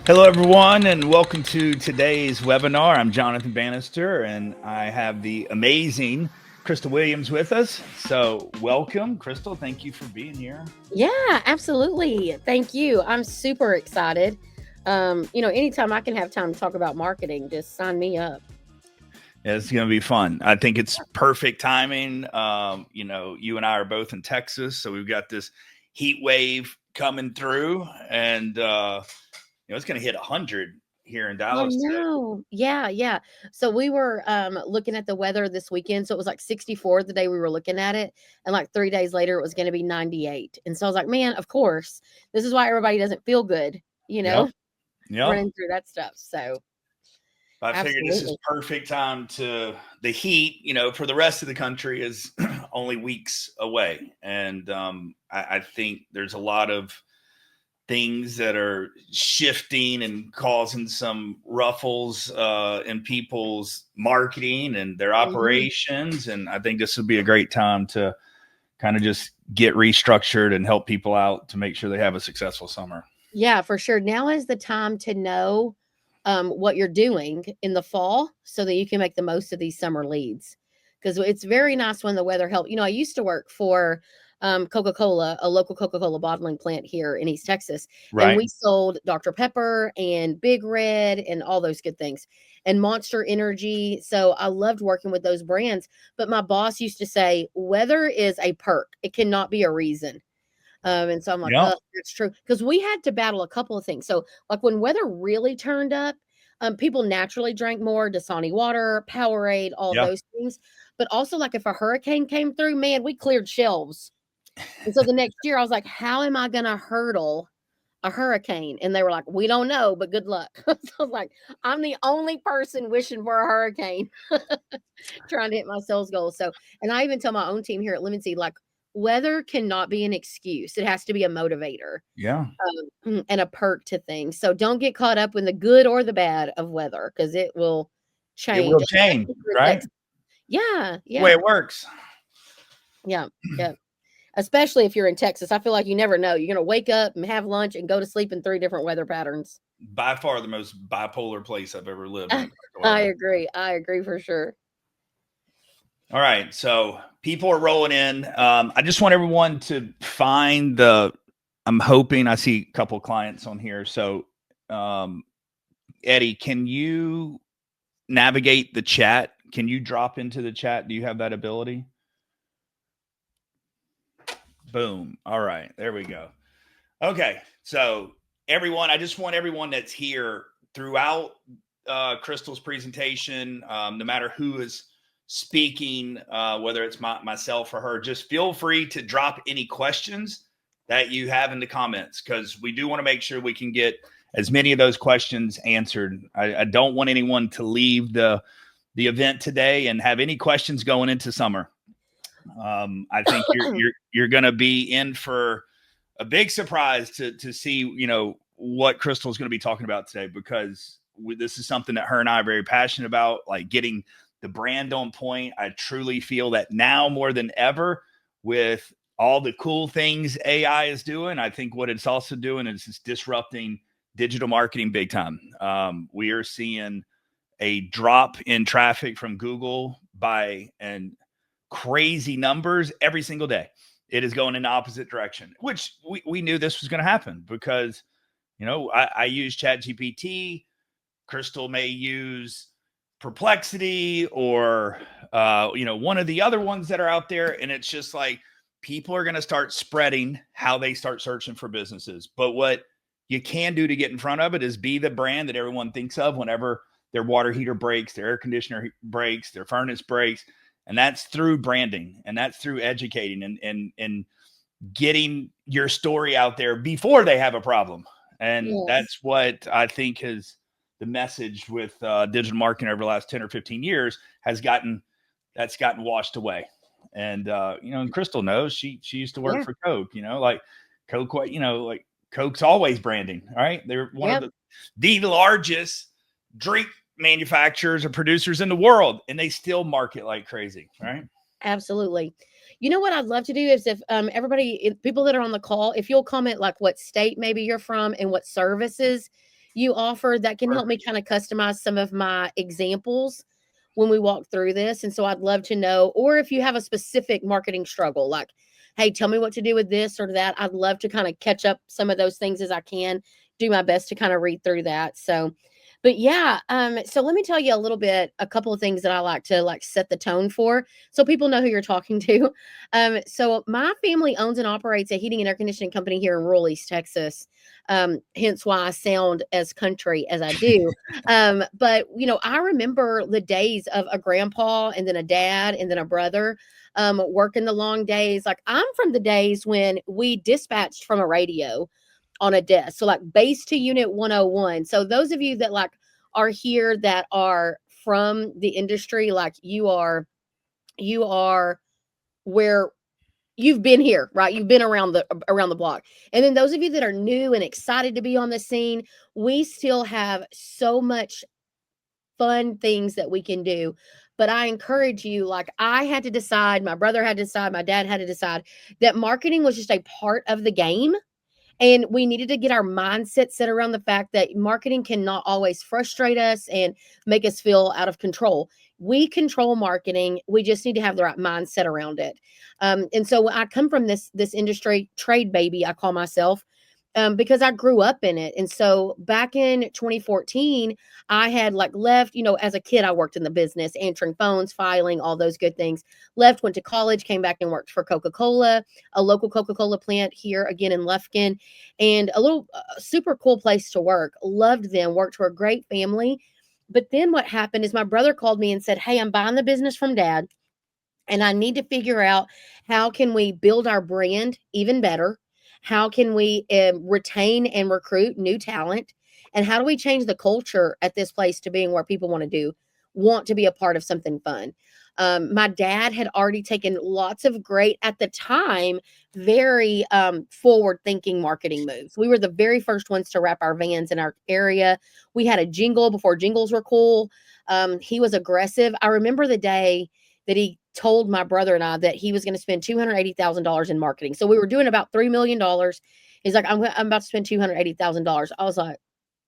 Hello, everyone, and welcome to today's webinar. I'm Jonathan Bannister, and I have the amazing Crystal Williams with us. So, welcome, Crystal. Thank you for being here. Yeah, absolutely. Thank you. I'm super excited. Anytime I can have time to talk about marketing, just sign me up. Yeah, it's going to be fun. I think it's perfect timing. You and I are both in Texas, so we've got this heat wave coming through, and it's going to hit 100 here in Oh Dallas today. no. Yeah, yeah. So we were looking at the weather this weekend. So it was like 64 the day we were looking at it. And like 3 days later it was gonna be 98. And so I was like, man, of course. This is why everybody doesn't feel good, Yep. Yep. running through that stuff. So I figured this is absolutely. perfect time to the heat, for the rest of the country is only weeks away. And I think there's a lot of things that are shifting and causing some ruffles in people's marketing and their Mhm. operations. And I think this would be a great time to kind of just get restructured and help people out to make sure they have a successful summer. Yeah, for sure. Now is the time to know what you're doing in the fall so that you can make the most of these summer leads. Because it's very nice when the weather helps. I used to work for Coca Cola, a local Coca Cola bottling plant here in East Texas, and Right. we sold Dr. Pepper and Big Red and all those good things and Monster Energy. So I loved working with those brands. But my boss used to say, weather is a perk, it cannot be a reason. And so I'm like, Yep. oh, that's true. Because we had to battle a couple of things. So, like when weather really turned up, people naturally drank more Dasani water, Powerade, all of Yeah. those things. But also, like if a hurricane came through, man, we cleared shelves. And so the next year, I was like, how am I going to hurdle a hurricane? And they were like, we don't know, but good luck. So I was like, I'm the only person wishing for a hurricane, trying to hit my sales goals. So, and I even tell my own team here at Lemon Seed, like, weather cannot be an excuse. It has to be a motivator Yeah. and a perk to things. So don't get caught up in the good or the bad of weather because it will It change. will change, Especially if you're in right? Texas. Yeah, The way yeah, it works. yeah, yeah. Especially if you're in Texas, I feel like you never know. You're gonna wake up and have lunch and go to sleep in three different weather patterns. By far the most bipolar place I've ever lived when I it comes to weather. agree. I agree for sure. All right, so people are rolling in. I just want everyone to find the. I'm hoping I see a couple clients on here. So, um, Eddie, can you navigate the chat? Can you drop into the chat? Do you have that ability? Boom. All right, there we go. Okay, so everyone, I just want everyone that's here throughout Crystal's presentation, no matter who is speaking, whether it's myself or her, just feel free to drop any questions that you have in the comments because we do want to make sure we can get as many of those questions answered. I don't want anyone to leave the event today and have any questions going into summer. I think you're going to be in for a big surprise to see what Crystal is going to be talking about today because this is something that her and I are very passionate about, like getting the brand on point. I truly feel that now more than ever, with all the cool things AI is doing, I think what it's also doing is it's disrupting digital marketing big time. We are seeing a drop in traffic from Google by an crazy numbers every single day. It is going in the opposite direction, which we knew this was going to happen because, I use Chat GPT. Crystal may use Perplexity or, one of the other ones that are out there. And it's just like people are going to start spreading how they start searching for businesses. But what you can do to get in front of it is be the brand that everyone thinks of whenever their water heater breaks, their air conditioner breaks, their furnace breaks. And that's through branding and that's through educating and getting your story out there before they have a problem. And Yes. that's what I think is the message with digital marketing over the last 10 or 15 years that's gotten washed away. And, and Crystal knows she used to work Yeah. for Coke, like Coke, like Coke's always branding. All right. They're one of Yep. the largest drink manufacturers or producers in the world, and they still market like crazy. Right. Absolutely. You know what I'd love to do is if people that are on the call, if you'll comment like what state maybe you're from and what services you offer that can help me Perfect. kind of customize some of my examples when we walk through this. And so I'd love to know, or if you have a specific marketing struggle, like, hey, tell me what to do with this or that. I'd love to kind of catch up some of those things as I can, do my best to kind of read through that. So, but yeah, so let me tell you a couple of things that I like to like set the tone for so people know who you're talking to. So my family owns and operates a heating and air conditioning company here in rural East Texas. Hence why I sound as country as I do. But I remember the days of a grandpa and then a dad and then a brother working the long days. Like I'm from the days when we dispatched from a radio on a desk. So like base to unit 101. So those of you that like are here that are from the industry, like you are where you've been here, right? You've been around the block. And then those of you that are new and excited to be on the scene, we still have so much fun things that we can do. But I encourage you, like I had to decide, my brother had to decide, my dad had to decide that marketing was just a part of the game. And we needed to get our mindset set around the fact that marketing cannot always frustrate us and make us feel out of control. We control marketing. We just need to have the right mindset around it. And so I come from this industry trade baby, I call myself, because I grew up in it. And so back in 2014, I had like left, as a kid, I worked in the business, answering phones, filing, all those good things. Left, went to college, came back and worked for Coca-Cola, a local Coca-Cola plant here again in Lufkin, and a little super cool place to work. Loved them, worked for a great family. But then what happened is my brother called me and said, "Hey, I'm buying the business from dad, and I need to figure out how can we build our brand even better? How can we retain and recruit new talent? And how do we change the culture at this place to being where people want to be a part of something fun?" My dad had already taken lots of great, at the time, very forward thinking marketing moves. We were the very first ones to wrap our vans in our area. We had a jingle before jingles were cool. He was aggressive. I remember the day that he told my brother and I that he was going to spend $280,000 in marketing. So we were doing about $3 million. He's like, I'm about to spend $280,000. I was like,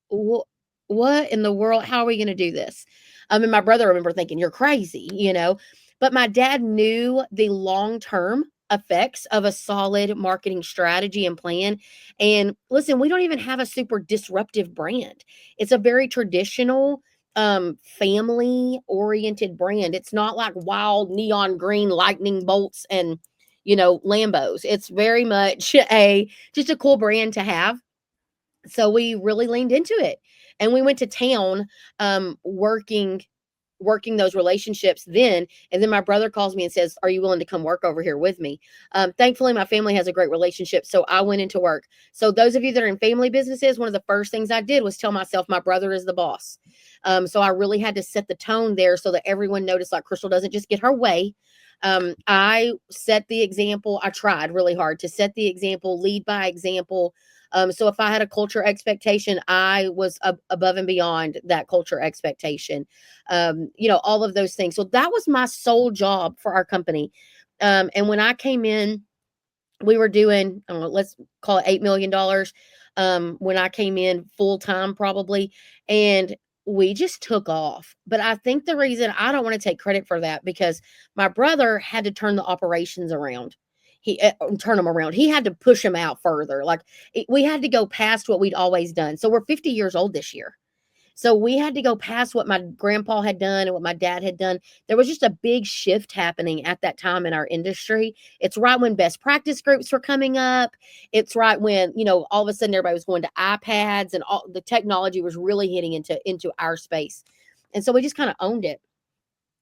what in the world? How are we going to do this? And my brother, I remember thinking, you're crazy. But my dad knew the long-term effects of a solid marketing strategy and plan. And listen, we don't even have a super disruptive brand. It's a very traditional, family oriented brand. It's not like wild neon green lightning bolts and Lambos. It's very much just a cool brand to have. So we really leaned into it, and we went to town, working those relationships then. And then my brother calls me and says, "Are you willing to come work over here with me?" Thankfully my family has a great relationship, so I went into work. So those of you that are in family businesses, one of the first things I did was tell myself my brother is the boss. So I really had to set the tone there so that everyone noticed, like, Crystal doesn't just get her way. I set the example. I tried really hard to set the example, lead by example. So if I had a culture expectation, I was above and beyond that culture expectation. All of those things. So that was my sole job for our company. And when I came in, we were doing, I don't know, let's call it $8 million. When I came in full time, probably. And we just took off. But I think the reason, I don't want to take credit for that, because my brother had to turn the operations around. Turn them around. He had to push them out further. Like we had to go past what we'd always done. So we're 50 years old this year. So we had to go past what my grandpa had done and what my dad had done. There was just a big shift happening at that time in our industry. It's right when best practice groups were coming up. It's right when, all of a sudden everybody was going to iPads, and all the technology was really hitting into our space. And so we just kind of owned it.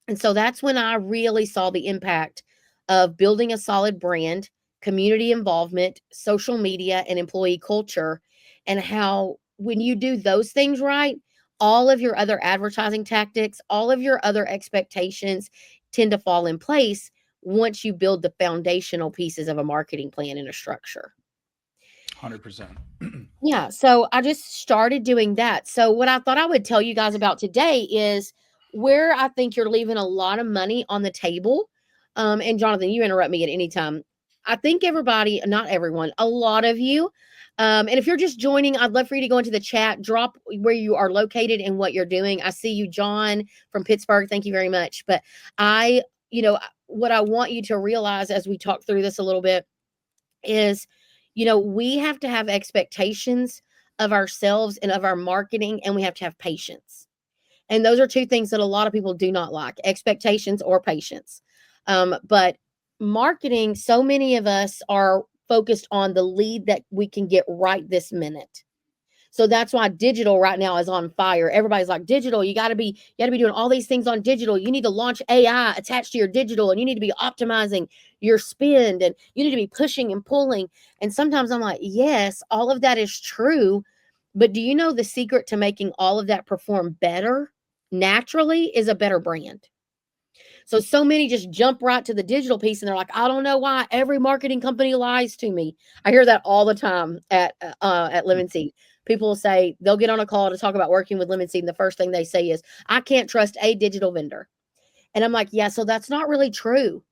And so that's when I really saw the impact of building a solid brand, community involvement, social media, and employee culture, and how when you do those things right, all of your other advertising tactics, all of your other expectations tend to fall in place once you build the foundational pieces of a marketing plan and a structure. 100%. Yeah, so I just started doing that. So what I thought I would tell you guys about today is where I think you're leaving a lot of money on the table. And Jonathan, you interrupt me at any time. I think everybody, not everyone, a lot of you. And if you're just joining, I'd love for you to go into the chat, drop where you are located and what you're doing. I see you, John from Pittsburgh. Thank you very much. But I, what I want you to realize as we talk through this a little bit is, we have to have expectations of ourselves and of our marketing, and we have to have patience. And those are two things that a lot of people do not like, expectations or patience. But marketing, so many of us are focused on the lead that we can get right this minute. So that's why digital right now is on fire. Everybody's like, digital, you got to be doing all these things on digital. You need to launch AI attached to your digital, and you need to be optimizing your spend, and you need to be pushing and pulling. And sometimes I'm like, yes, all of that is true. But do you know the secret to making all of that perform better naturally is a better brand? So many just jump right to the digital piece, and they're like, I don't know why every marketing company lies to me. I hear that all the time at Lemon Seed. People will say they'll get on a call to talk about working with Lemon Seed, and the first thing they say is, I can't trust a digital vendor. And I'm like, yeah, so that's not really true.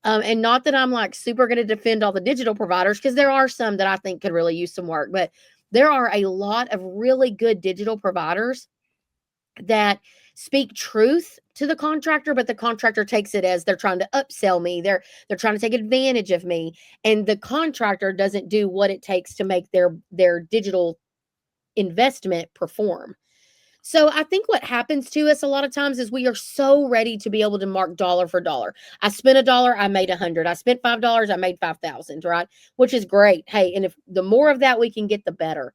And not that I'm like super going to defend all the digital providers, because there are some that I think could really use some work, but there are a lot of really good digital providers that speak truth to the contractor, but the contractor takes it as they're trying to upsell me. They're trying to take advantage of me, and the contractor doesn't do what it takes to make their digital investment perform. So I think what happens to us a lot of times is we are so ready to be able to mark dollar for dollar. I spent $1, I made 100. I spent $5, I made 5,000, right? Which is great. Hey, and if the more of that we can get, the better.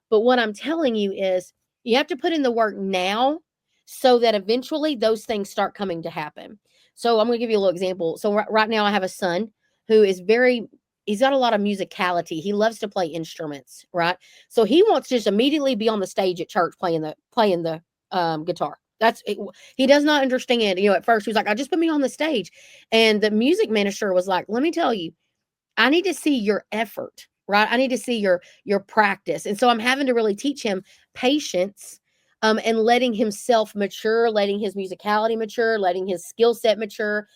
But what I'm telling you is you have to put in the work now so that eventually those things start coming to happen. So I'm going to give you a little example. So right now I have a son who is he's got a lot of musicality. He loves to play instruments, right? So he wants to just immediately be on the stage at church playing the guitar. That's it. He does not understand. At first he was like, I just put me on the stage. And the music minister was like, let me tell you, I need to see your effort, right? I need to see your practice. And so I'm having to really teach him patience, and letting himself mature, letting his musicality mature, letting his skill set mature.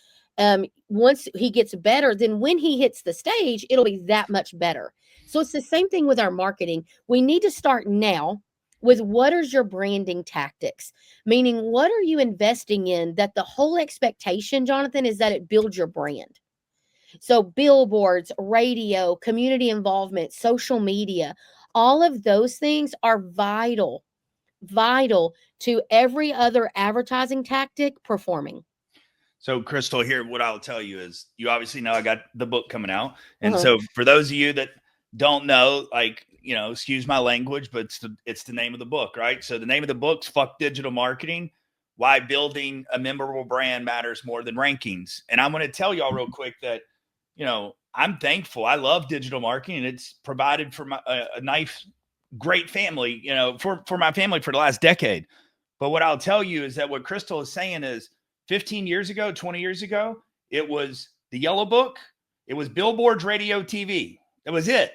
Once he gets better, then when he hits the stage, it'll be that much better. So it's the same thing with our marketing. We need to start now with what is your branding tactics? Meaning, what are you investing in that the whole expectation, Jonathan, is that it builds your brand? So billboards, radio, community involvement, social media, all of those things are vital to every other advertising tactic performing. So, Crystal, here, what I'll tell you is, you obviously know I got the book coming out. And Uh-huh. so for those of you that don't know, excuse my language, but it's the name of the book, right? So the name of the book's Fuck Digital Marketing, Why Building a Memorable Brand Matters More Than Rankings. And I'm going to tell y'all real quick that, I'm thankful. I love digital marketing, and it's provided for a nice, great family, for my family for the last decade. But what I'll tell you is that what Crystal is saying is, 15 years ago, 20 years ago, it was the Yellow Book. It was billboards, radio, TV. That was it,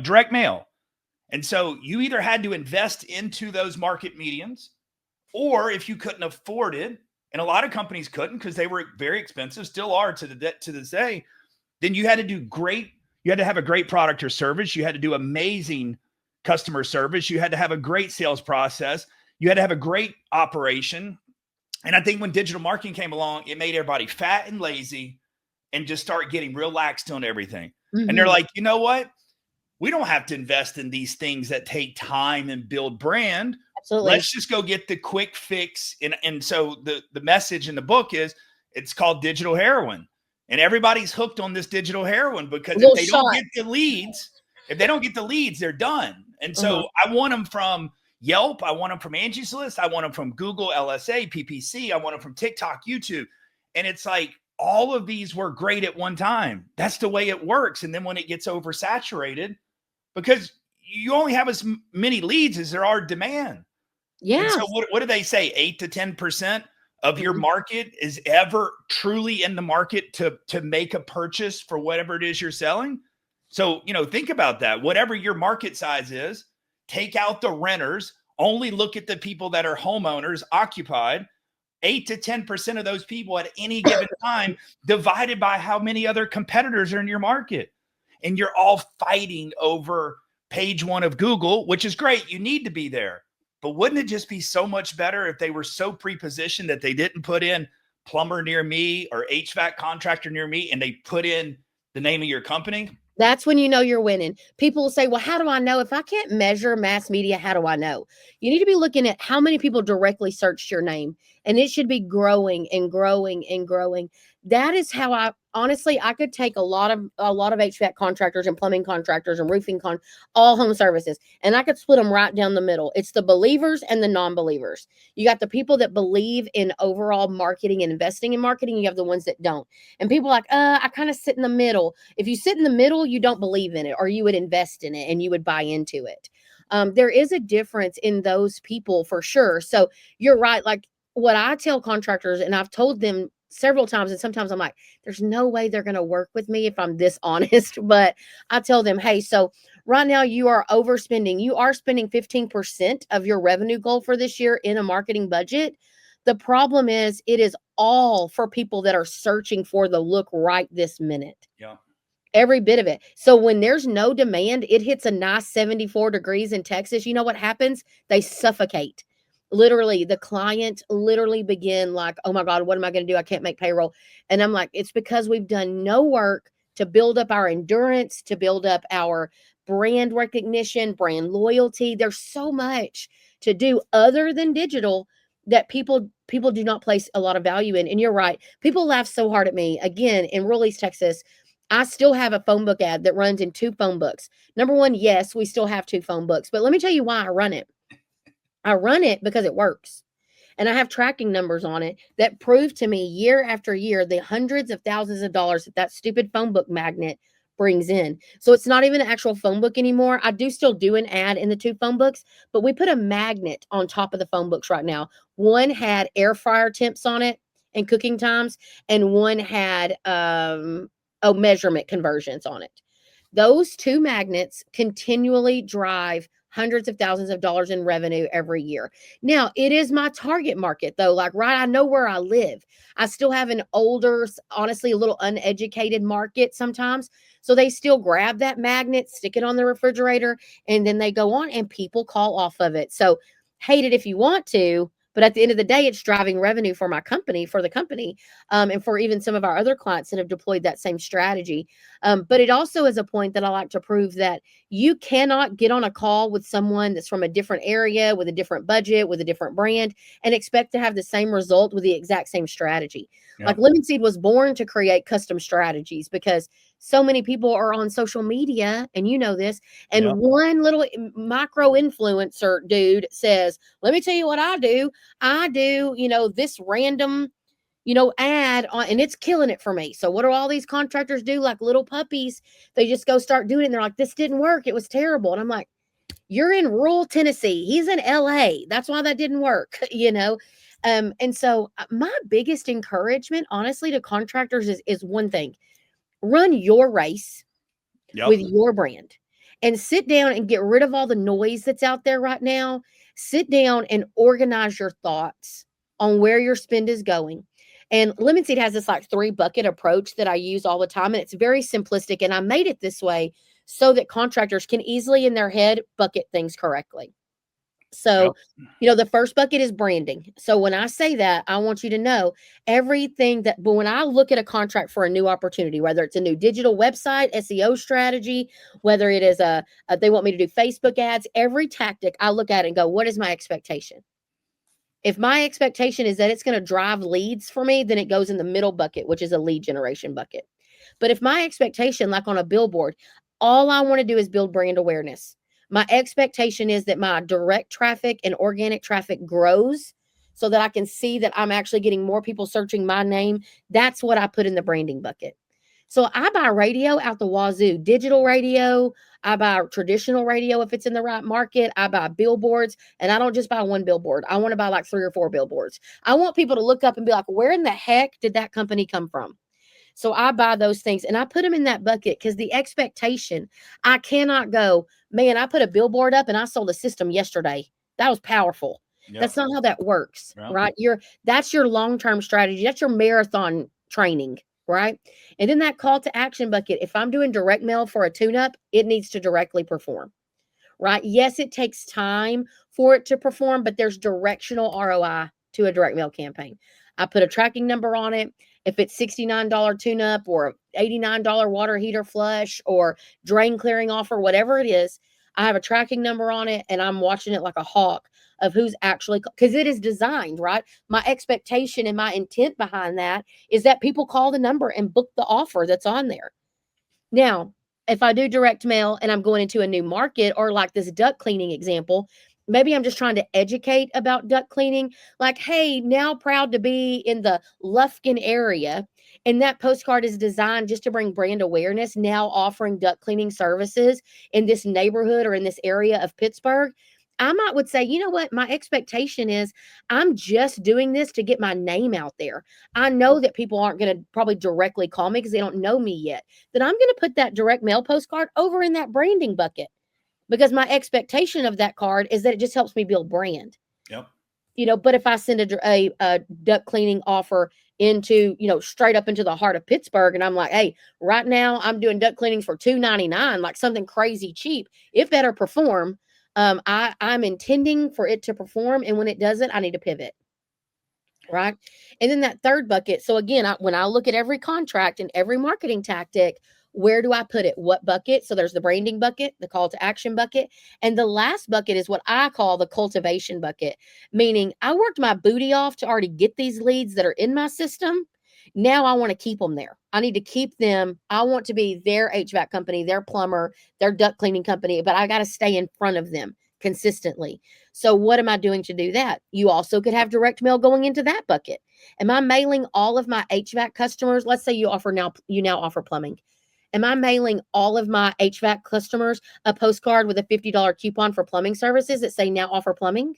direct mail. And so you either had to invest into those market mediums, or if you couldn't afford it, and a lot of companies couldn't because they were very expensive, still are to this day, then you had to you had to have a great product or service. You had to do amazing customer service. You had to have a great sales process. You had to have a great operation. And I think when digital marketing came along, it made everybody fat and lazy and just start getting real laxed on everything. Mm-hmm. And they're like, you know what? We don't have to invest in these things that take time and build brand. Absolutely. Let's just go get the quick fix. And so the message in the book is, it's called digital heroin. And everybody's hooked on this digital heroin because if they don't get the leads, they're done. And so I want them from Yelp. I want them from Angie's List. I want them from Google, LSA, PPC. I want them from TikTok, YouTube. And it's like, all of these were great at one time. That's the way it works. And then when it gets oversaturated, because you only have as many leads as there are demand. Yeah. And so what do they say? 8 to 10% of your market is ever truly in the market to make a purchase for whatever it is you're selling. So, think about that. Whatever your market size is, take out the renters, only look at the people that are homeowners occupied. 8 to 10% of those people at any given time, divided by how many other competitors are in your market. And you're all fighting over page one of Google, which is great. You need to be there. But wouldn't it just be so much better if they were so pre-positioned that they didn't put in plumber near me or HVAC contractor near me, and they put in the name of your company? That's when you know you're winning. People will say, well, how do I know? If I can't measure mass media, how do I know? You need to be looking at how many people directly searched your name, and it should be growing and growing and growing. That is how I honestly, I could take a lot of HVAC contractors and plumbing contractors and roofing all home services, and I could split them right down the middle. It's the believers and the non-believers. You got the people that believe in overall marketing and investing in marketing. You have the ones that don't. And people are like, I kind of sit in the middle. If you sit in the middle, you don't believe in it, or you would invest in it and you would buy into it. There is a difference in those people for sure. So you're right. Like what I tell contractors, and I've told them several times, and sometimes I'm like, there's no way they're going to work with me if I'm this honest. But I tell them, hey, so right now you are overspending. You are spending 15% of your revenue goal for this year in a marketing budget. The problem is it is all for people that are searching for the look right this minute. Yeah. Every bit of it. So when there's no demand, it hits a nice 74 degrees in Texas. You know what happens? They suffocate. Literally, the client literally begin like, oh my God, what am I going to do? I can't make payroll. And I'm like, it's because we've done no work to build up our endurance, to build up our brand recognition, brand loyalty. There's so much to do other than digital that people do not place a lot of value in. And you're right. People laugh so hard at me. Again, in Rural East Texas, I still have a phone book ad that runs in 2 phone books. Number one, yes, we still have 2 phone books, but let me tell you why I run it. I run it because it works. And I have tracking numbers on it that prove to me year after year the hundreds of thousands of dollars that stupid phone book magnet brings in. So it's not even an actual phone book anymore. I do still do an ad in the 2 phone books, but we put a magnet on top of the phone books right now. One had air fryer temps on it and cooking times, and one had measurement conversions on it. Those 2 magnets continually drive hundreds of thousands of dollars in revenue every year. Now, it is my target market though. Like, right, I know where I live. I still have an older, honestly, a little uneducated market sometimes. So they still grab that magnet, stick it on the refrigerator, and then they go on and people call off of it. So hate it if you want to, but at the end of the day, it's driving revenue for my company, for the company, and for even some of our other clients that have deployed that same strategy. But it also is a point that I like to prove that you cannot get on a call with someone that's from a different area, with a different budget, with a different brand, and expect to have the same result with the exact same strategy. Yep. Like Lemon Seed was born to create custom strategies because so many people are on social media, and you know this, and Yep. one little micro influencer dude says, let me tell you what I do. I do, this random, ad on, and it's killing it for me. So what do all these contractors do? Like little puppies, they just go start doing it. And they're like, this didn't work. It was terrible. And I'm like, you're in rural Tennessee. He's in LA. That's why that didn't work, And so my biggest encouragement, honestly, to contractors is one thing: run your race with your brand and sit down and get rid of all the noise that's out there right now. Sit down and organize your thoughts on where your spend is going. And Lemon Seed has this like 3 bucket approach that I use all the time. And it's very simplistic. And I made it this way so that contractors can easily in their head bucket things correctly. So, the first bucket is branding. So when I say that, I want you to know everything but when I look at a contract for a new opportunity, whether it's a new digital website, SEO strategy, whether it is they want me to do Facebook ads, every tactic I look at it and go, what is my expectation? If my expectation is that it's going to drive leads for me, then it goes in the middle bucket, which is a lead generation bucket. But if my expectation, like on a billboard, all I want to do is build brand awareness. My expectation is that my direct traffic and organic traffic grows so that I can see that I'm actually getting more people searching my name. That's what I put in the branding bucket. So I buy radio out the wazoo, digital radio. I buy traditional radio if it's in the right market. I buy billboards, and I don't just buy one billboard. I want to buy like 3 or 4 billboards. I want people to look up and be like, where in the heck did that company come from? So I buy those things and I put them in that bucket because the expectation, I cannot go, man, I put a billboard up and I sold a system yesterday. That was powerful. Yep. That's not how that works, Yep. right? That's your long-term strategy. That's your marathon training, right? And then that call to action bucket, if I'm doing direct mail for a tune-up, it needs to directly perform, right? Yes, it takes time for it to perform, but there's directional ROI to a direct mail campaign. I put a tracking number on it. If it's $69 tune-up or $89 water heater flush or drain clearing offer, whatever it is, I have a tracking number on it and I'm watching it like a hawk of who's actually, because it is designed, right? My expectation and my intent behind that is that people call the number and book the offer that's on there. Now, if I do direct mail and I'm going into a new market, or like this duct cleaning example, maybe I'm just trying to educate about duct cleaning. Like, hey, now proud to be in the Lufkin area. And that postcard is designed just to bring brand awareness, now offering duct cleaning services in this neighborhood or in this area of Pittsburgh. I might would say, you know what? My expectation is I'm just doing this to get my name out there. I know that people aren't going to probably directly call me because they don't know me yet. Then I'm going to put that direct mail postcard over in that branding bucket, because my expectation of that card is that it just helps me build brand. Yep. But if I send a duct cleaning offer into, straight up into the heart of Pittsburgh, and I'm like, hey, right now I'm doing duct cleanings for $2.99, like something crazy cheap, it better perform. I'm intending for it to perform. And when it doesn't, I need to pivot. Right. And then that third bucket. So again, when I look at every contract and every marketing tactic, where do I put it? What bucket? So there's the branding bucket, the call to action bucket. And the last bucket is what I call the cultivation bucket, meaning I worked my booty off to already get these leads that are in my system. Now I want to keep them there. I need to keep them. I want to be their HVAC company, their plumber, their duct cleaning company, but I got to stay in front of them consistently. So what am I doing to do that? You also could have direct mail going into that bucket. Am I mailing all of my HVAC customers? Let's say you now offer plumbing. Am I mailing all of my HVAC customers a postcard with a $50 coupon for plumbing services that say now offer plumbing?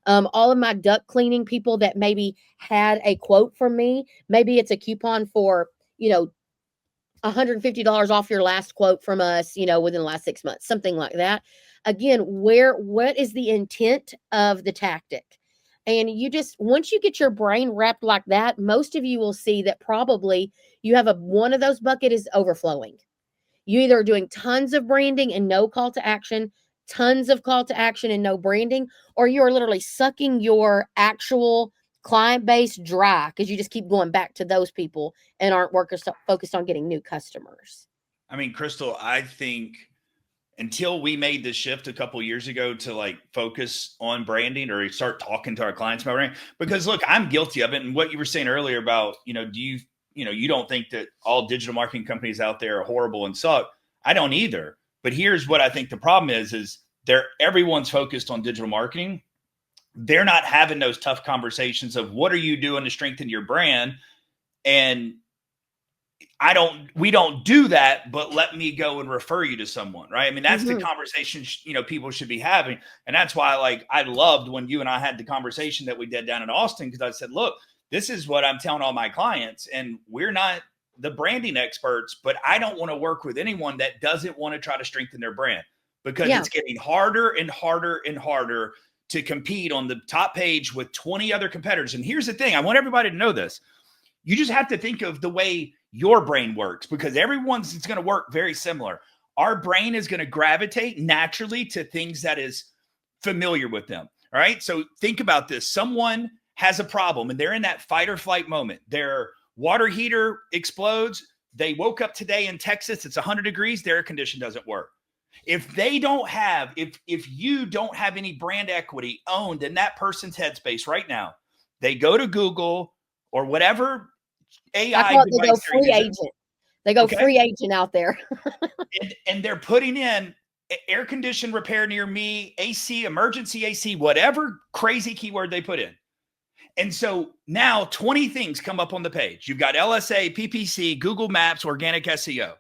All of my duct cleaning people that maybe had a quote from me, maybe it's a coupon for, $150 off your last quote from us, within the last 6 months, something like that. Again, what is the intent of the tactic? And once you get your brain wrapped like that, most of you will see that probably you have one of those bucket is overflowing. You either are doing tons of branding and no call to action, tons of call to action and no branding, or you're literally sucking your actual client base dry because you just keep going back to those people and aren't focused on getting new customers. I mean, Crystal, I think until we made the shift a couple of years ago to focus on branding or start talking to our clients about branding, because look, I'm guilty of it. And what you were saying earlier about, you don't think that all digital marketing companies out there are horrible and suck. I don't either. But here's what I think the problem is everyone's focused on digital marketing. They're not having those tough conversations of what are you doing to strengthen your brand? And we don't do that, but let me go and refer you to someone, right? I mean, that's the conversation, people should be having. And that's why I loved when you and I had the conversation that we did down in Austin, because I said, look, this is what I'm telling all my clients, and we're not the branding experts, but I don't want to work with anyone that doesn't want to try to strengthen their brand, because it's getting harder and harder and harder to compete on the top page with 20 other competitors. And here's the thing. I want everybody to know this. You just have to think of the way your brain works, because everyone's is going to work very similar. Our brain is going to gravitate naturally to things that is familiar with them. All right. So think about this. Someone has a problem and they're in that fight or flight moment. Their water heater explodes. They woke up today in Texas. It's 100 degrees. Their air condition doesn't work. If you don't have any brand equity owned in that person's headspace right now, they go to Google or whatever AI they go free agent. They go free agent out there. and they're putting in air condition repair near me, AC, emergency AC, whatever crazy keyword they put in. And so now 20 things come up on the page. You've got LSA, PPC, Google Maps, organic SEO.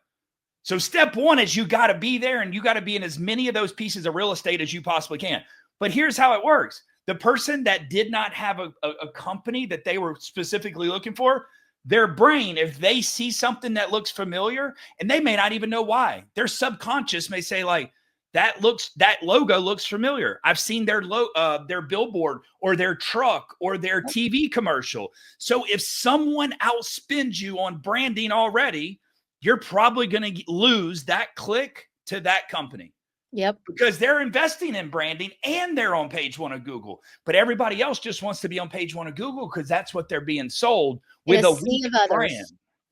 So step one is you got to be there, and you got to be in as many of those pieces of real estate as you possibly can. But here's how it works. The person that did not have a company that they were specifically looking for, their brain, if they see something that looks familiar, and they may not even know why, their subconscious may say that logo looks familiar. I've seen their billboard or their truck or their TV commercial. So if someone outspends you on branding already, you're probably going to lose that click to that company. Yep. Because they're investing in branding and they're on page one of Google. But everybody else just wants to be on page one of Google because that's what they're being sold with a sea weak of others. brand.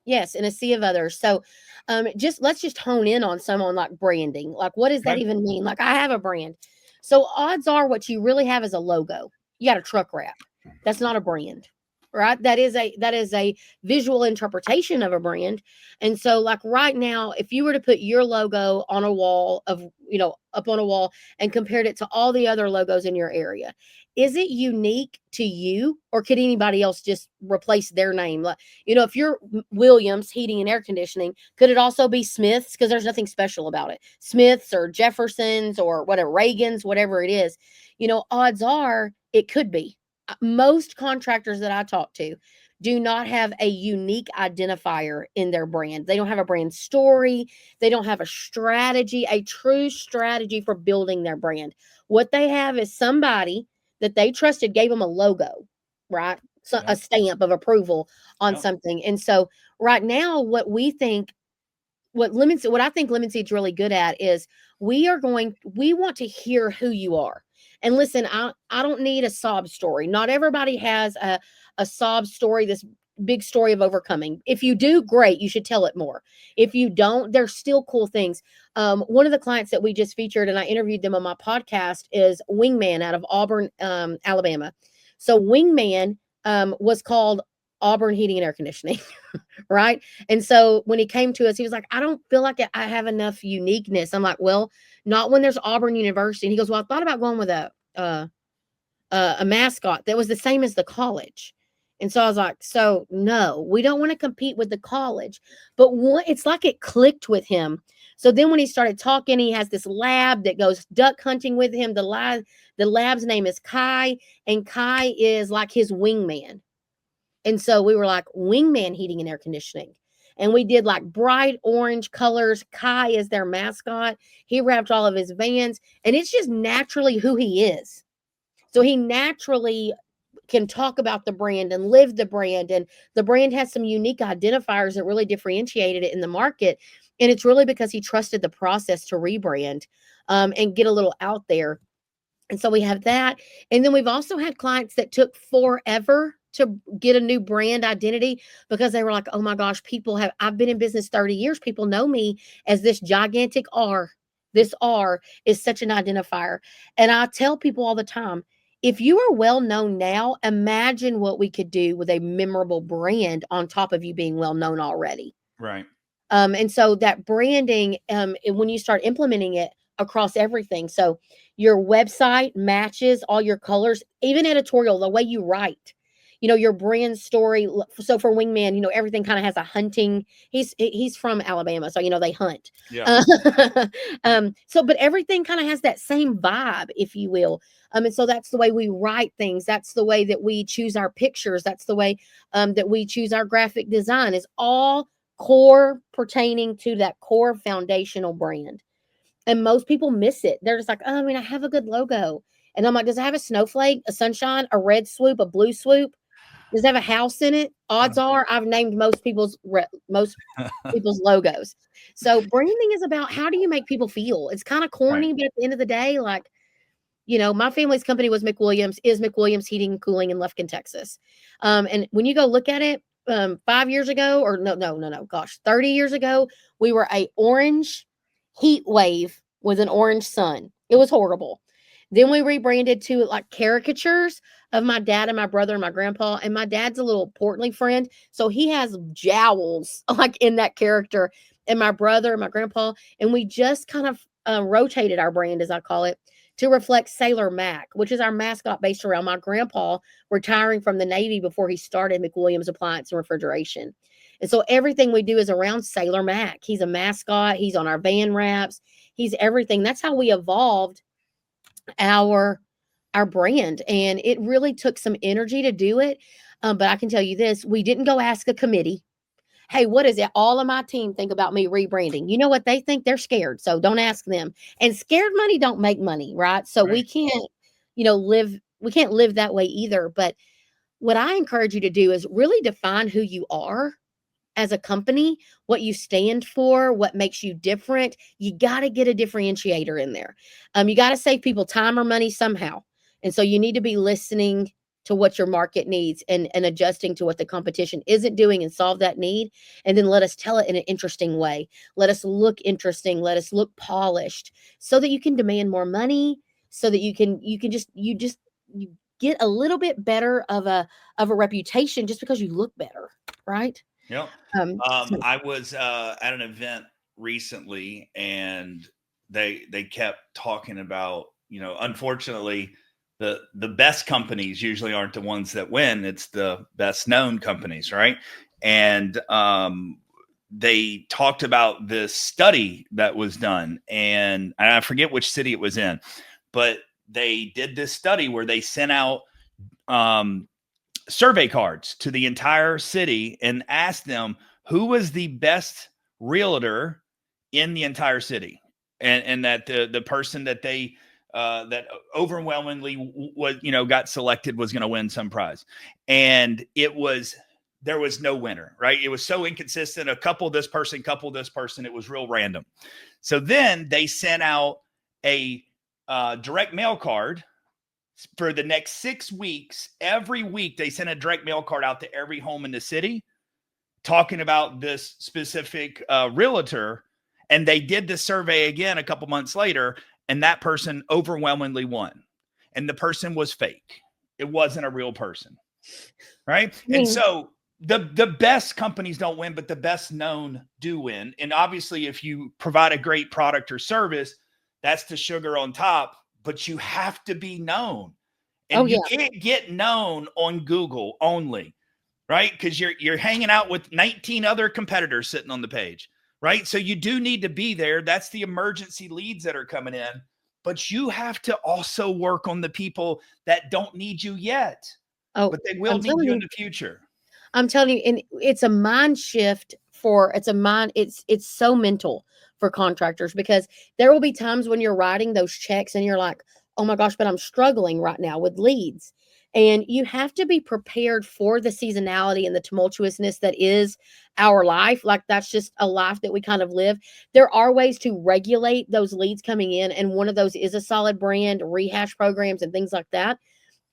Yes, in a sea of others. So let's just hone in on someone like branding. Like, what does that even mean? Like, I have a brand. So odds are what you really have is a logo. You got a truck wrap. That's not a brand, right? That is a visual interpretation of a brand. And so like right now, if you were to put your logo on a wall up on a wall and compared it to all the other logos in your area, is it unique to you, or could anybody else just replace their name? Like, if you're Williams Heating and Air Conditioning, could it also be Smith's? Because there's nothing special about it. Smith's or Jefferson's or whatever, Reagan's, whatever it is, odds are it could be. Most contractors that I talk to do not have a unique identifier in their brand. They don't have a brand story. They don't have a strategy, a true strategy for building their brand. What they have is somebody that they trusted gave them a logo, right? So a stamp of approval on something. And so right now, what I think Lemon Seed's really good at is we want to hear who you are. And listen, I don't need a sob story. Not everybody has a sob story, this big story of overcoming. If you do, great. You should tell it more. If you don't, there's still cool things. One of the clients that we just featured, and I interviewed them on my podcast, is Wingman out of Auburn, Alabama. So Wingman was called Auburn Heating and Air Conditioning, right? And so when he came to us, he was like, I don't feel like I have enough uniqueness. I'm like, well, not when there's Auburn University. And he goes, well, I thought about going with a mascot that was the same as the college. And so I was like, so no, we don't want to compete with the college. But it's like it clicked with him. So then when he started talking, he has this lab that goes duck hunting with him. The lab's name is Kai, and Kai is like his wingman. And so we were like, Wingman Heating and Air Conditioning. And we did like bright orange colors. Kai is their mascot. He wrapped all of his vans, and it's just naturally who he is. So he naturally can talk about the brand and live the brand. And the brand has some unique identifiers that really differentiated it in the market. And it's really because he trusted the process to rebrand and get a little out there. And so we have that. And then we've also had clients that took forever to get a new brand identity because they were like, oh my gosh, I've been in business 30 years. People know me as this gigantic R. This R is such an identifier. And I tell people all the time, if you are well known now, imagine what we could do with a memorable brand on top of you being well known already. Right. And so that branding, when you start implementing it across everything, so your website matches all your colors, even editorial, the way you write, your brand story. So for Wingman, everything kind of has a hunting. He's from Alabama, so they hunt. Yeah. But everything kind of has that same vibe, if you will. And so that's the way we write things. That's the way that we choose our pictures. That's the way that we choose our graphic design. Is all core pertaining to that core foundational brand. And most people miss it. They're just like, oh, I have a good logo. And I'm like, does it have a snowflake, a sunshine, a red swoop, a blue swoop? Does it have a house in it? Odds are I've named most people's logos. So branding is about how do you make people feel? It's kind of corny, right. But at the end of the day, like, my family's company is McWilliams Heating and Cooling in Lufkin, Texas. And when you go look at it, 5 years ago, or no, 30 years ago, we were a orange heat wave with an orange sun. It was horrible. Then we rebranded to like caricatures of my dad and my brother and my grandpa. And my dad's a little portly friend, so he has jowls like in that character. And my brother and my grandpa, and we just kind of rotated our brand, as I call it, to reflect Sailor Mac, which is our mascot based around my grandpa retiring from the Navy before he started McWilliams Appliance and Refrigeration. And so everything we do is around Sailor Mac. He's a mascot. He's on our van wraps. He's everything. That's how we evolved our brand. And it really took some energy to do it. But I can tell you this, we didn't go ask a committee. Hey, what is it? All of my team think about me rebranding. You know what they think? They're scared. So don't ask them. And scared money don't make money, right? So Right. we can't, we can't live that way either. But what I encourage you to do is really define who you are as a company, what you stand for, what makes you different. You got to get a differentiator in there. You got to save people time or money somehow. And so you need to be listening to what your market needs and adjusting to what the competition isn't doing and solve that need. And then let us tell it in an interesting way. Let us look interesting. Let us look polished so that you can demand more money, so that you get a little bit better of a reputation just because you look better, right? Yep. So I was at an event recently, and they kept talking about, unfortunately, the best companies usually aren't the ones that win. It's the best known companies, right? And they talked about this study that was done, and I forget which city it was in, but they did this study where they sent out um, survey cards to the entire city and asked them who was the best realtor in the entire city, and that the person that they that overwhelmingly was, got selected, was going to win some prize. And there was no winner, right? It was so inconsistent. A couple this person, couple this person. It was real random. So then they sent out a direct mail card for the next 6 weeks. Every week they sent a direct mail card out to every home in the city talking about this specific realtor. And they did the survey again a couple months later, and that person overwhelmingly won. And the person was fake. It wasn't a real person, right? I And mean, so the best companies don't win, but the best known do win. And obviously, if you provide a great product or service, that's the sugar on top, but you have to be known. oh And you yeah, can't get known on Google only, right? Because you're hanging out with 19 other competitors sitting on the page, right? So you do need to be there. That's the emergency leads that are coming in, but you have to also work on the people that don't need you yet, oh, but they will I'm need telling you in you, the future. I'm telling you, and it's a mind shift for it's a mind, it's so mental for contractors because there will be times when you're writing those checks and you're like, oh my gosh, but I'm struggling right now with leads. And you have to be prepared for the seasonality and the tumultuousness that is our life. Like that's just a life that we kind of live. There are ways to regulate those leads coming in, and one of those is a solid brand, rehash programs, and things like that.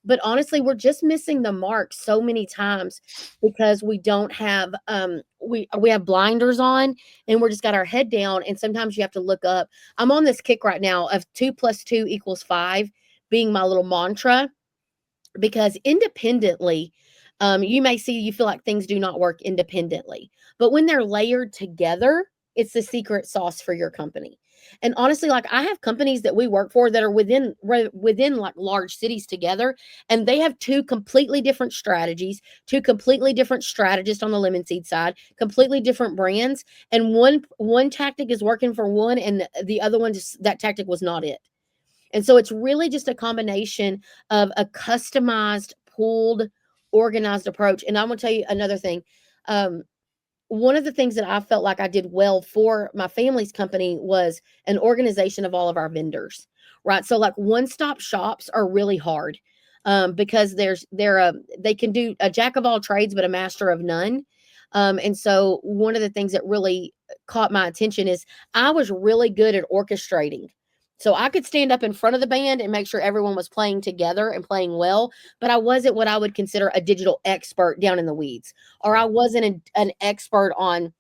But honestly, we're just missing the mark so many times because we don't have we have blinders on and we're just got our head down, and sometimes you have to look up. I'm on this kick right now of 2 + 2 = 5 being my little mantra, because independently, you feel like things do not work independently, but when they're layered together, it's the secret sauce for your company. And honestly, like I have companies that we work for that are within like large cities together, and they have two completely different strategies, two completely different strategists on the lemon seed side, completely different brands, and one tactic is working for one, and the other one just that tactic was not it. And so it's really just a combination of a customized, pooled, organized approach. And I'm going to tell you another thing. Um, one of the things that I felt like I did well for my family's company was an organization of all of our vendors, right? So like one-stop shops are really hard because they can do a jack of all trades but a master of none. And so one of the things that really caught my attention is I was really good at orchestrating. So I could stand up in front of the band and make sure everyone was playing together and playing well, but I wasn't what I would consider a digital expert down in the weeds, or I Sure. wasn't an expert on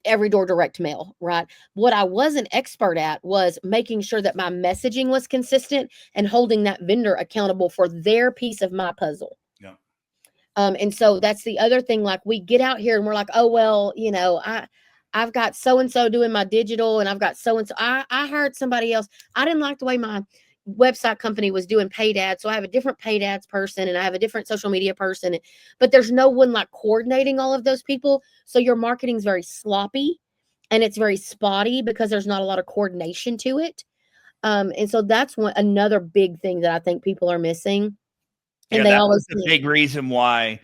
every door direct mail, right? What I was an expert at was making sure that my messaging was consistent and holding that vendor accountable for their piece of my puzzle. Yeah. And so that's the other thing. Like we get out here and we're like, oh well, I've got so and so doing my digital, and I've got so and so. I hired somebody else. I didn't like the way my website company was doing paid ads, so I have a different paid ads person, and I have a different social media person. But there's no one like coordinating all of those people, so your marketing's very sloppy, and it's very spotty because there's not a lot of coordination to it. And so that's another big thing that I think people are missing, and Yeah, they that was always the think, big reason why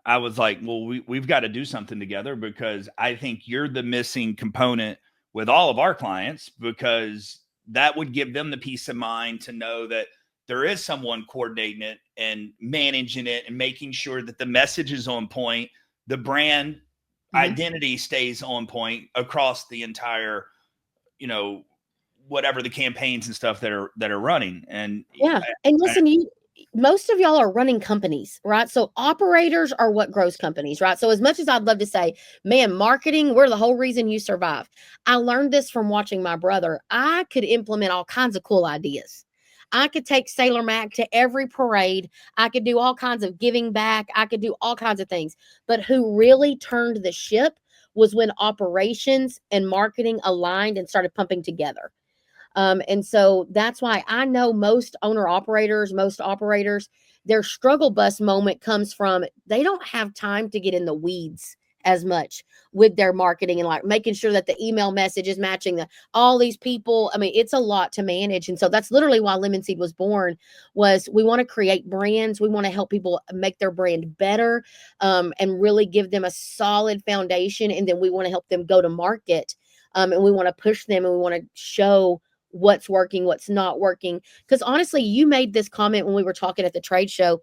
I was like, well, we've got to do something together, because I think you're the missing component with all of our clients, because that would give them the peace of mind to know that there is someone coordinating it and managing it and making sure that the message is on point, the brand identity stays on point across the entire, whatever the campaigns and stuff that are running. And Yeah. And listen, most of y'all are running companies, right? So operators are what grows companies, right? So as much as I'd love to say, man, marketing, we're the whole reason you survive. I learned this from watching my brother. I could implement all kinds of cool ideas. I could take Sailor Mac to every parade. I could do all kinds of giving back. I could do all kinds of things. But who really turned the ship was when operations and marketing aligned and started pumping together. And so that's why I know most most operators, their struggle bus moment comes from they don't have time to get in the weeds as much with their marketing and like making sure that the email message is matching all these people. I mean, it's a lot to manage. And so that's literally why Lemon Seed was born, was we want to create brands. We want to help people make their brand better, and really give them a solid foundation. And then we want to help them go to market. And we want to push them, and we want to show what's working, what's not working. Because honestly, you made this comment when we were talking at the trade show.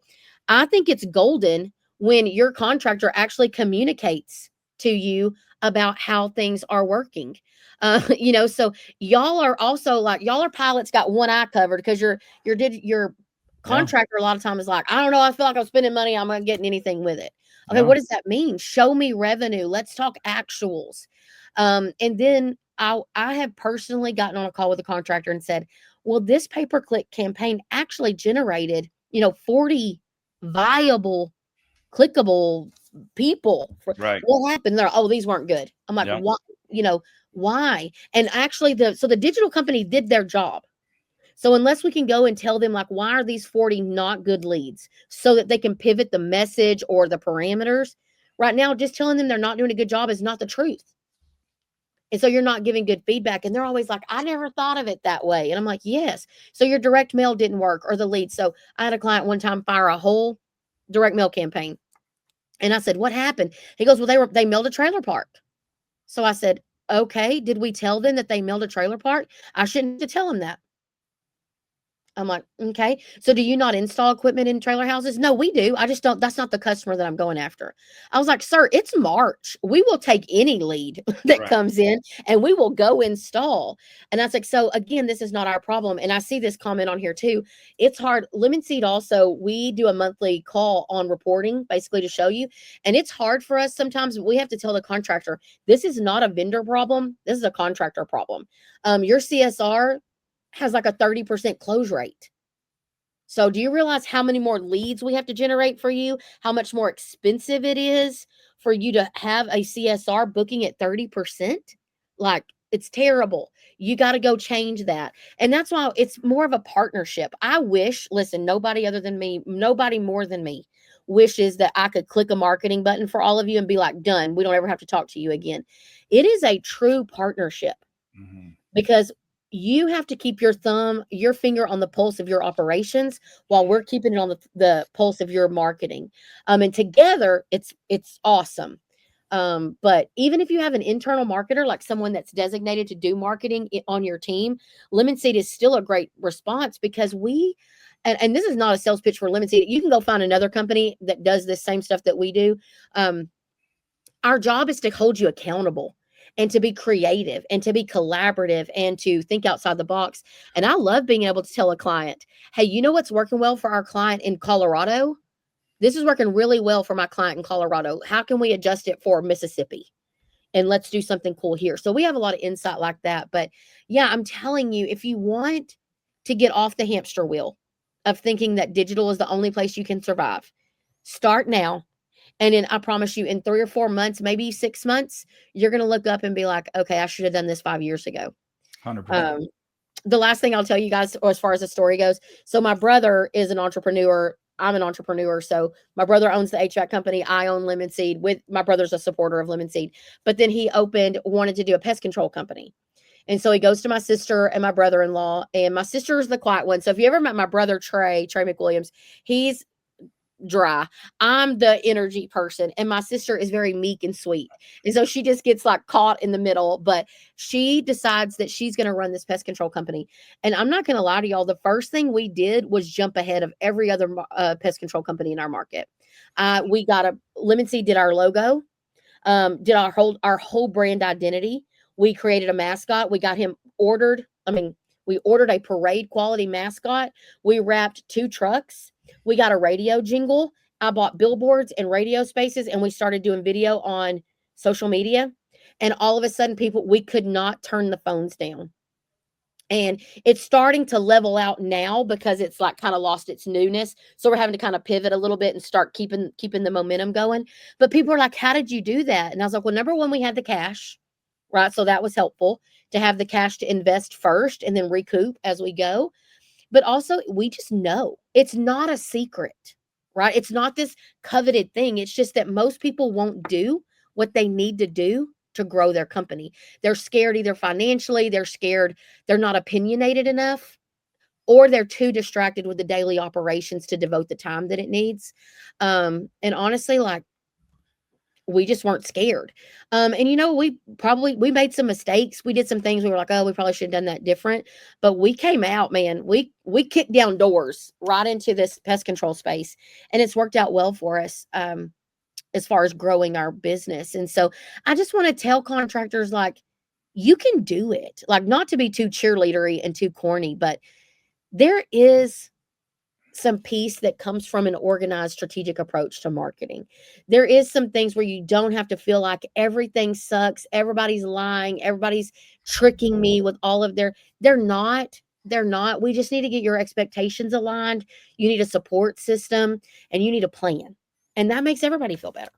I think it's golden when your contractor actually communicates to you about how things are working. So y'all are also like, y'all are pilots got one eye covered, because your contractor a lot of times is like, I don't know, I feel like I'm spending money, I'm not getting anything with it. Okay, what does that mean? Show me revenue. Let's talk actuals. And then I have personally gotten on a call with a contractor and said, well, this pay-per-click campaign actually generated, 40 viable, clickable people. Right. What happened there? Oh, these weren't good. I'm like, Yeah. what? Why? And actually the digital company did their job. So unless we can go and tell them, like, why are these 40 not good leads, so that they can pivot the message or the parameters, right now, just telling them they're not doing a good job is not the truth. And so you're not giving good feedback. And they're always like, I never thought of it that way. And I'm like, yes. So your direct mail didn't work, or the lead. So I had a client one time fire a whole direct mail campaign. And I said, what happened? He goes, well, they mailed a trailer park. So I said, okay, did we tell them that they mailed a trailer park? I shouldn't have to tell them that. I'm like, okay. So do you not install equipment in trailer houses? No, we do. I just don't. That's not the customer that I'm going after. I was like, sir, it's March. We will take any lead that comes in, and we will go install. And I was like, so again, this is not our problem. And I see this comment on here too. It's hard. Lemon Seed also, we do a monthly call on reporting, basically to show you. And it's hard for us. Sometimes we have to tell the contractor, this is not a vendor problem. This is a contractor problem. Your CSR has like a 30% close rate. So do you realize how many more leads we have to generate for you? How much more expensive it is for you to have a CSR booking at 30%? Like, it's terrible. You got to go change that. And that's why it's more of a partnership. I wish, listen, nobody other than me, nobody more than me wishes that I could click a marketing button for all of you and be like, done. We don't ever have to talk to you again. It is a true partnership, because you have to keep your finger on the pulse of your operations, while we're keeping it on the pulse of your marketing. And together it's awesome. But even if you have an internal marketer, like someone that's designated to do marketing on your team, Lemon Seed is still a great response, because and this is not a sales pitch for Lemon Seed. You can go find another company that does this same stuff that we do. Our job is to hold you accountable, and to be creative, and to be collaborative, and to think outside the box. And I love being able to tell a client, hey, you know what's working well for our client in Colorado? This is working really well for my client in Colorado. How can we adjust it for Mississippi? And let's do something cool here. So we have a lot of insight like that. But yeah, I'm telling you, if you want to get off the hamster wheel of thinking that digital is the only place you can survive, start now. And then I promise you, in 3 or 4 months, maybe 6 months, you're going to look up and be like, okay, I should have done this 5 years ago. 100%. The last thing I'll tell you guys, as far as the story goes. So my brother is an entrepreneur. I'm an entrepreneur. So my brother owns the HVAC company. I own Lemon Seed. My brother's a supporter of Lemon Seed. But then he wanted to do a pest control company. And so he goes to my sister and my brother-in-law. And my sister is the quiet one. So if you ever met my brother, Trey McWilliams, he's dry. I'm the energy person, and my sister is very meek and sweet. And so she just gets like caught in the middle, but she decides that she's going to run this pest control company. And I'm not going to lie to y'all, the first thing we did was jump ahead of every other pest control company in our market. We got a Lemon Seed did our logo, did our whole brand identity. We created a mascot. We got him ordered. I mean, we ordered a parade quality mascot. We wrapped 2 trucks. We got a radio jingle. I bought billboards and radio spaces, and we started doing video on social media. And all of a sudden, we could not turn the phones down. And it's starting to level out now because it's like kind of lost its newness. So we're having to kind of pivot a little bit and start keeping the momentum going. But people are like, how did you do that? And I was like, well, number one, we had the cash, right? So that was helpful to have the cash to invest first and then recoup as we go. But also, we just know it's not a secret, right? It's not this coveted thing. It's just that most people won't do what they need to do to grow their company. They're scared either financially, they're scared they're not opinionated enough, or they're too distracted with the daily operations to devote the time that it needs. And honestly, like, we just weren't scared. And we made some mistakes. We did some things we were like, oh, we probably should have done that different. But we came out, man. We kicked down doors right into this pest control space, and it's worked out well for us. As far as growing our business. And so I just want to tell contractors, like, you can do it. Like, not to be too cheerleadery and too corny, but there is some peace that comes from an organized strategic approach to marketing. There is some things where you don't have to feel like everything sucks, everybody's lying, everybody's tricking me with all of they're not. They're not. We just need to get your expectations aligned. You need a support system, and you need a plan. And that makes everybody feel better.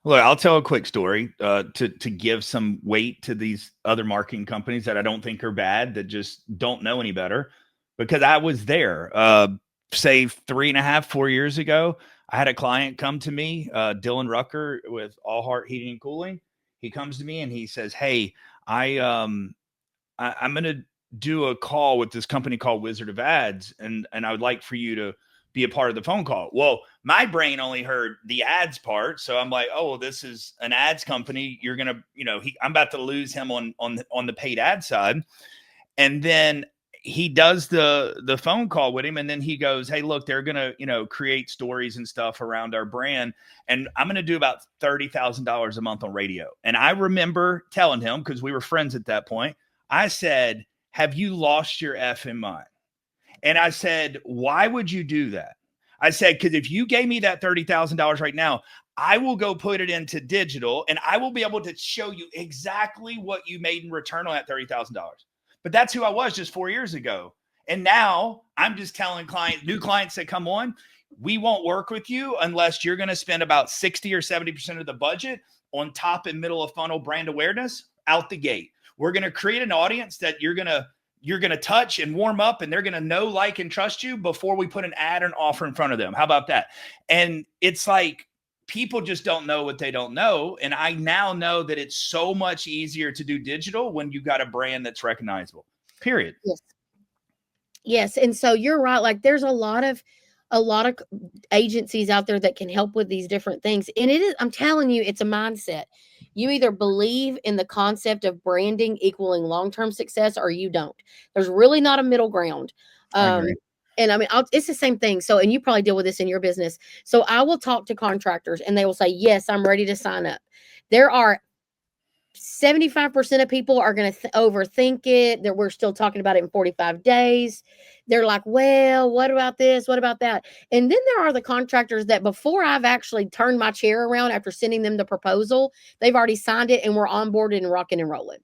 Look, I'll tell a quick story to give some weight to these other marketing companies that I don't think are bad, that just don't know any better, because I was there. Say 3.5, 4 years ago, I had a client come to me, Dylan Rucker with All Heart Heating and Cooling. He comes to me and he says, "Hey, I'm going to do a call with this company called Wizard of Ads, and I would like for you to be a part of the phone call." Well, my brain only heard the ads part, so I'm like, "Oh, well, this is an ads company. You're gonna, I'm about to lose him on the paid ad side." And then he does the phone call with him, and then he goes, "Hey, look, they're gonna create stories and stuff around our brand, and I'm gonna do about $30,000 a month on radio." And I remember telling him, because we were friends at that point, I said, "Have you lost your effing mind?" And I said, "Why would you do that?" I said, "Because if you gave me that $30,000 right now, I will go put it into digital, and I will be able to show you exactly what you made in return on that $30,000. But that's who I was just 4 years ago. And now I'm just telling new clients that come on, we won't work with you unless you're going to spend about 60 or 70% of the budget on top and middle of funnel brand awareness out the gate. We're going to create an audience that you're going to touch and warm up, and they're going to know, like, and trust you before we put an ad and offer in front of them. How about that?" And it's like, people just don't know what they don't know. And I now know that it's so much easier to do digital when you got a brand that's recognizable, period. Yes. Yes. And so you're right. Like, there's a lot of agencies out there that can help with these different things. And I'm telling you, it's a mindset. You either believe in the concept of branding equaling long-term success, or you don't. There's really not a middle ground. I agree. And I mean, it's the same thing. So, and you probably deal with this in your business. So I will talk to contractors and they will say, "Yes, I'm ready to sign up." There are 75% of people are going to overthink it, that we're still talking about it in 45 days. They're like, "Well, what about this? What about that?" And then there are the contractors that, before I've actually turned my chair around after sending them the proposal, they've already signed it and we're onboarded and rocking and rolling,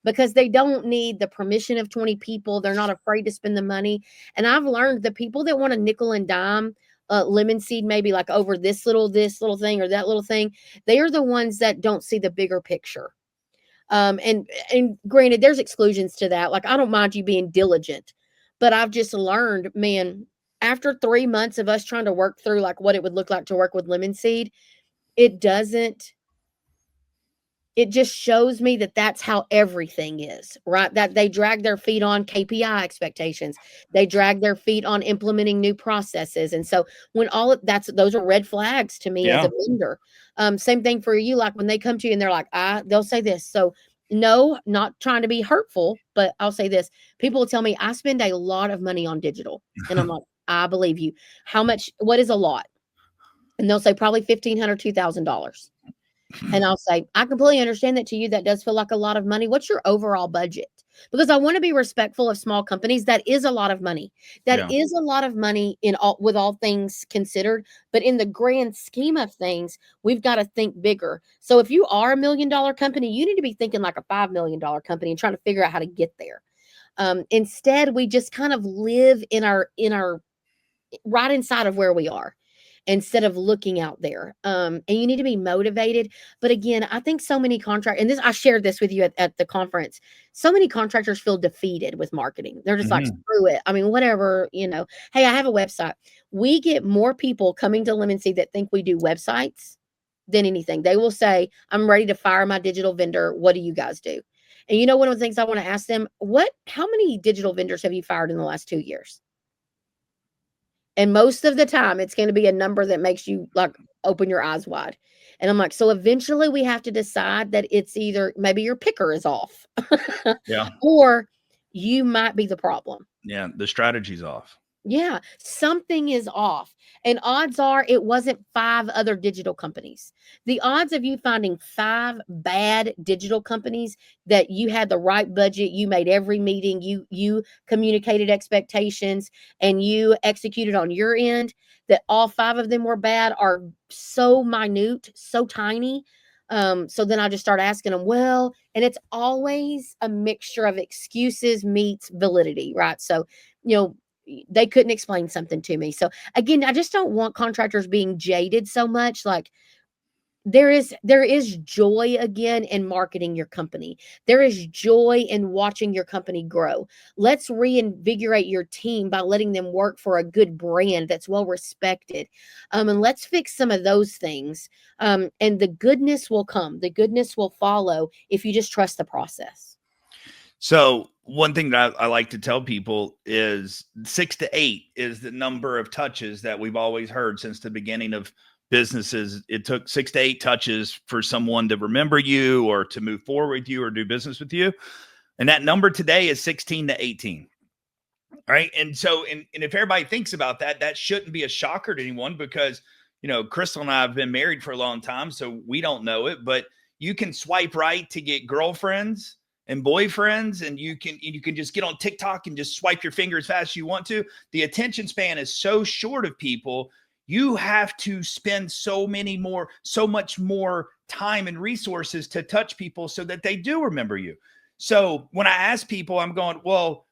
because they don't need the permission of 20 people. They're not afraid to spend the money. And I've learned the people that want to nickel and dime Lemon Seed, maybe like over this little thing or that little thing, they are the ones that don't see the bigger picture. And granted, there's exclusions to that. Like, I don't mind you being diligent, but I've just learned, man, after 3 months of us trying to work through like what it would look like to work with Lemon Seed, it doesn't it just shows me that that's how everything is, right? That they drag their feet on KPI expectations. They drag their feet on implementing new processes. And so when all of those are red flags to me as Yeah. a vendor. Same thing for you. Like when they come to you and they're like, they'll say this. So no, not trying to be hurtful, but I'll say this. People will tell me I spend a lot of money on digital. And I'm like, I believe you. How much, what is a lot? And they'll say probably $1,500, $2,000. And I'll say, I completely understand that to you, that does feel like a lot of money. What's your overall budget? Because I want to be respectful of small companies. That is a lot of money. That Yeah. is a lot of money with all things considered. But in the grand scheme of things, we've got to think bigger. So if you are $1 million company, you need to be thinking like a $5 million company and trying to figure out how to get there. Instead, we just kind of live in our right inside of where we are instead of looking out there. And you need to be motivated. But again, I think so many and this, I shared this with you at the conference. So many contractors feel defeated with marketing. They're just like, screw it. I mean, whatever, hey, I have a website. We get more people coming to Lemon Seed that think we do websites than anything. They will say, I'm ready to fire my digital vendor. What do you guys do? And one of the things I want to ask them, how many digital vendors have you fired in the last 2 years? And most of the time, it's going to be a number that makes you like open your eyes wide. And I'm like, so eventually we have to decide that it's either maybe your picker is off Yeah. or you might be the problem. Yeah. The strategy's off. Yeah, something is off. And odds are it wasn't 5 other digital companies. The odds of you finding 5 bad digital companies that you had the right budget, you made every meeting, you communicated expectations, and you executed on your end, that all 5 of them were bad are so minute, so tiny. So then I just start asking them, well, and it's always a mixture of excuses meets validity, right? So, they couldn't explain something to me. So again, I just don't want contractors being jaded so much. Like there is joy again in marketing your company. There is joy in watching your company grow. Let's reinvigorate your team by letting them work for a good brand that's well respected. And let's fix some of those things. And the goodness will come. The goodness will follow if you just trust the process. So one thing that I like to tell people is 6 to 8 is the number of touches that we've always heard since the beginning of businesses. It took 6 to 8 touches for someone to remember you or to move forward with you or do business with you. And that number today is 16 to 18. Right. And so, and if everybody thinks about that, that shouldn't be a shocker to anyone because, Crystal and I have been married for a long time, so we don't know it, but you can swipe right to get girlfriends and boyfriends, and you can just get on TikTok and just swipe your finger as fast as you want to. The attention span is so short of people. You have to spend so much more time and resources to touch people so that they do remember you. So when I ask people, I'm going, well,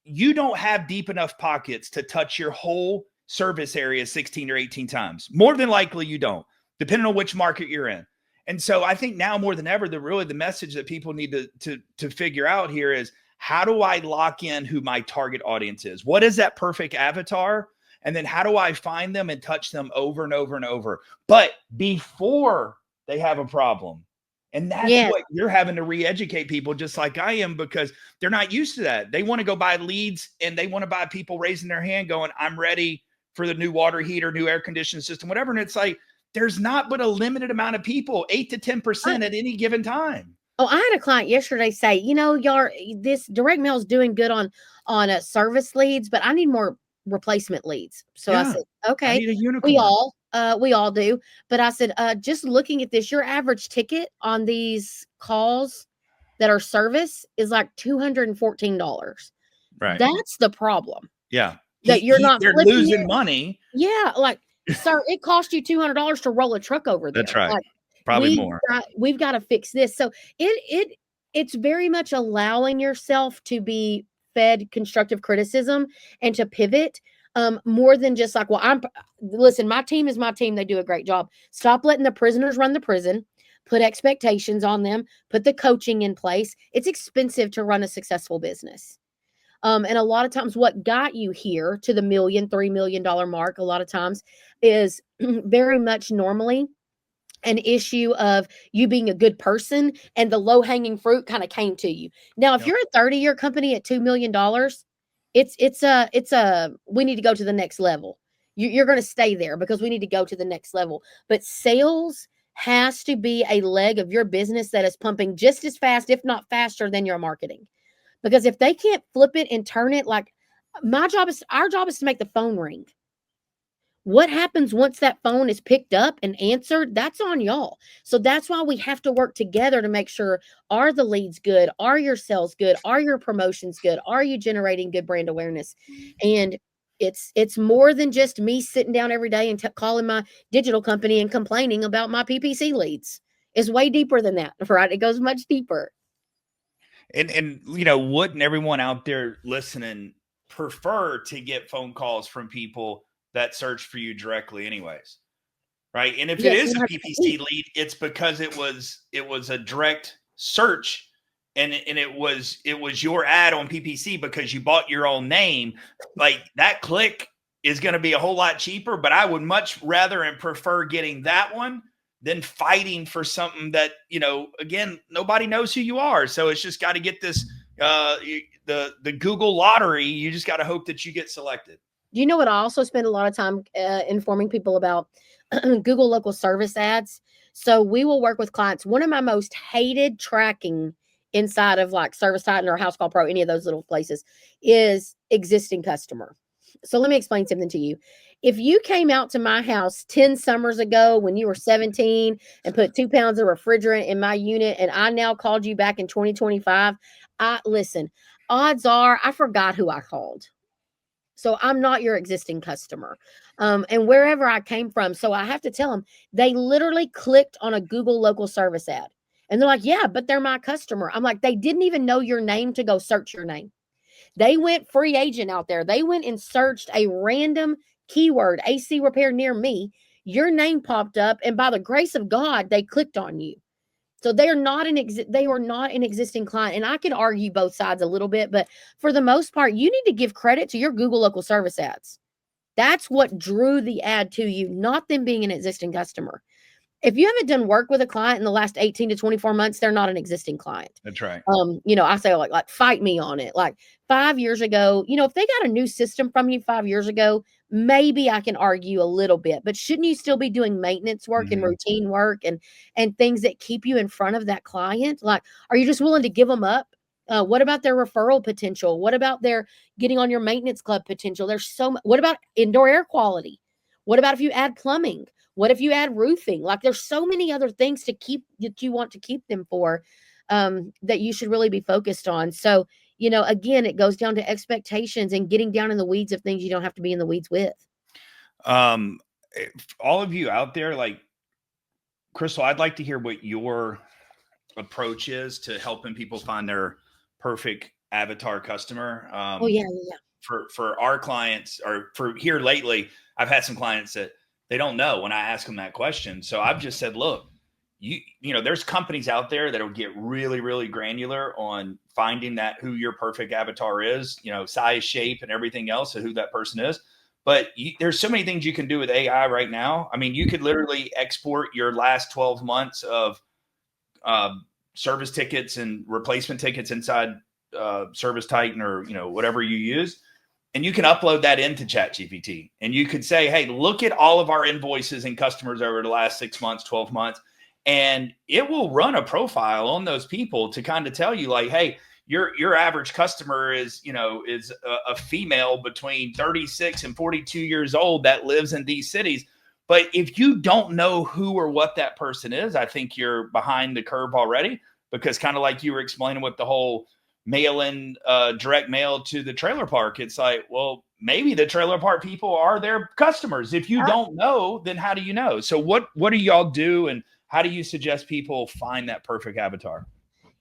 you don't have deep enough pockets to touch your whole service area 16 or 18 times. More than likely you don't, depending on which market you're in. And so I think now more than ever, the message that people need to figure out here is, how do I lock in who my target audience is? What is that perfect avatar? And then how do I find them and touch them over and over and over? But before they have a problem. And that's what you're having to re-educate people, just like I am, because they're not used to that. They want to go buy leads and they want to buy people raising their hand going, I'm ready for the new water heater, new air conditioning system, whatever. And it's like, there's not but a limited amount of people, 8 to 10% at any given time. Oh, I had a client yesterday say, y'all, this direct mail is doing good on service leads, but I need more replacement leads. So I said, okay, I need a unicorn. We all do. But I said, just looking at this, your average ticket on these calls that are service is like $214. Right. That's the problem. Yeah. That they're losing money. Yeah. Like, sir, it cost you $200 to roll a truck over there. That's right. Like, probably more. We've got to fix this. So it's very much allowing yourself to be fed constructive criticism and to pivot. More than just like, well, listen, my team is my team. They do a great job. Stop letting the prisoners run the prison, put expectations on them, put the coaching in place. It's expensive to run a successful business. And a lot of times what got you here to the $3 million mark, a lot of times is very much normally an issue of you being a good person and the low hanging fruit kind of came to you. Now, if Yep. you're a 30-year company at $2 million, it's we need to go to the next level. You're going to stay there because we need to go to the next level. But sales has to be a leg of your business that is pumping just as fast, if not faster, than your marketing. Because if they can't flip it and turn it, like our job is to make the phone ring. What happens once that phone is picked up and answered? That's on y'all. So that's why we have to work together to make sure, are the leads good? Are your sales good? Are your promotions good? Are you generating good brand awareness? And it's more than just me sitting down every day and calling my digital company and complaining about my PPC leads. It's way deeper than that, right? It goes much deeper. And wouldn't everyone out there listening prefer to get phone calls from people that search for you directly anyways? Right? And if it Yes, is a 100%. PPC lead, it's because it was a direct search, and it was your ad on PPC because you bought your own name. Like, that click is going to be a whole lot cheaper, but I would much rather and prefer getting that one than fighting for something that, again, nobody knows who you are. So it's just got to get this the Google lottery. You just got to hope that you get selected. You know what? I also spend a lot of time informing people about Google local service ads. So we will work with clients. One of my most hated tracking inside of like Service Titan or House Call Pro, any of those little places, is existing customer. So let me explain something to you. If you came out to my house 10 summers ago when you were 17 and put 2 pounds of refrigerant in my unit, and I now called you back in 2025, listen, odds are I forgot who I called. So I'm not your existing customer. And wherever I came from. So I have to tell them, they literally clicked on a Google local service ad. And they're like, yeah, but they're my customer. I'm like, they didn't even know your name to go search your name. They went free agent out there. They went and searched a random keyword, AC repair near me. Your name popped up. And by the grace of God, they clicked on you. So they are not an existing client. And I can argue both sides a little bit, but for the most part, you need to give credit to your Google local service ads. That's what drew the ad to you, not them being an existing customer. If you haven't done work with a client in the last 18 to 24 months, they're not an existing client. That's right. I say like fight me on it. Like 5 years ago, if they got a new system from you 5 years ago, maybe I can argue a little bit, but shouldn't you still be doing maintenance work and routine work and things that keep you in front of that client? Like, are you just willing to give them up? What about their referral potential? What about their getting on your maintenance club potential? What about indoor air quality? What about if you add plumbing? What if you add roofing? Like, there's so many other things that you want to keep them for, that you should really be focused on. So, again, it goes down to expectations and getting down in the weeds of things you don't have to be in the weeds with. All of you out there, like, Crystal, I'd like to hear what your approach is to helping people find their perfect avatar customer. Oh yeah. For our clients, or for here lately, I've had some clients that they don't know when I ask them that question. So I've just said, look, there's companies out there that'll get really, really granular on finding that who your perfect avatar is, size, shape, and everything else of who that person is. But there's so many things you can do with AI right now. I mean, you could literally export your last 12 months of service tickets and replacement tickets inside Service Titan or whatever you use, and you can upload that into ChatGPT. And you could say, hey, look at all of our invoices and customers over the last 6 months, 12 months, and it will run a profile on those people to kind of tell you, like, hey, your average customer is a female between 36 and 42 years old that lives in these cities. But if you don't know who or what that person is, I think you're behind the curve already, because kind of like you were explaining with the whole mail-in direct mail to the trailer park, it's like, well, maybe the trailer park people are their customers. If you don't know, then how do you know? So what do y'all do, and how do you suggest people find that perfect avatar?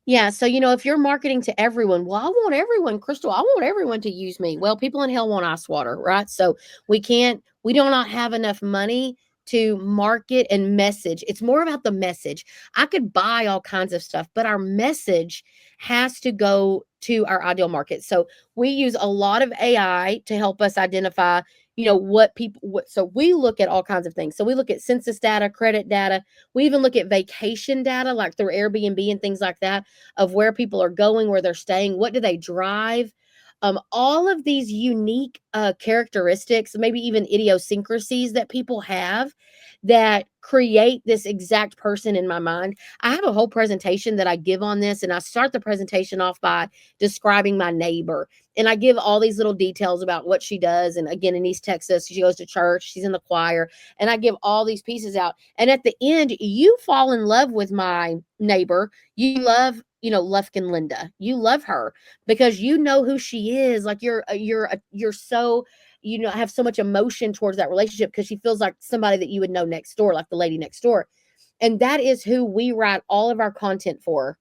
Yeah. So, if you're marketing to everyone, well, I want everyone, Crystal, I want everyone to use me. Well, people in hell want ice water, right? So we do not have enough money to market and message. It's more about the message. I could buy all kinds of stuff, but our message has to go to our ideal market. So we use a lot of AI to help us identify, so we look at all kinds of things. So we look at census data, credit data. We even look at vacation data, like through Airbnb and things like that, of where people are going, where they're staying, what do they drive. All of these unique characteristics, maybe even idiosyncrasies that people have that create this exact person in my mind. I have a whole presentation that I give on this, and I start the presentation off by describing my neighbor. And I give all these little details about what she does. And again, in East Texas, she goes to church, she's in the choir, and I give all these pieces out. And at the end, you fall in love with my neighbor. You love, Lufkin Linda. You love her because you know who she is. Like you're so, have so much emotion towards that relationship because she feels like somebody that you would know next door, like the lady next door. And that is who we write all of our content for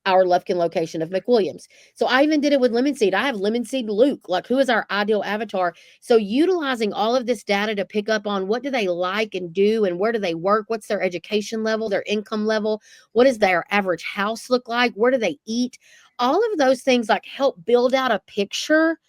our Lufkin location of McWilliams. So I even did it with Lemon Seed. I have Lemon Seed Luke, like who is our ideal avatar. So utilizing all of this data to pick up on what do they like and do and where do they work? What's their education level, their income level? What does their average house look like? Where do they eat? All of those things like help build out a picture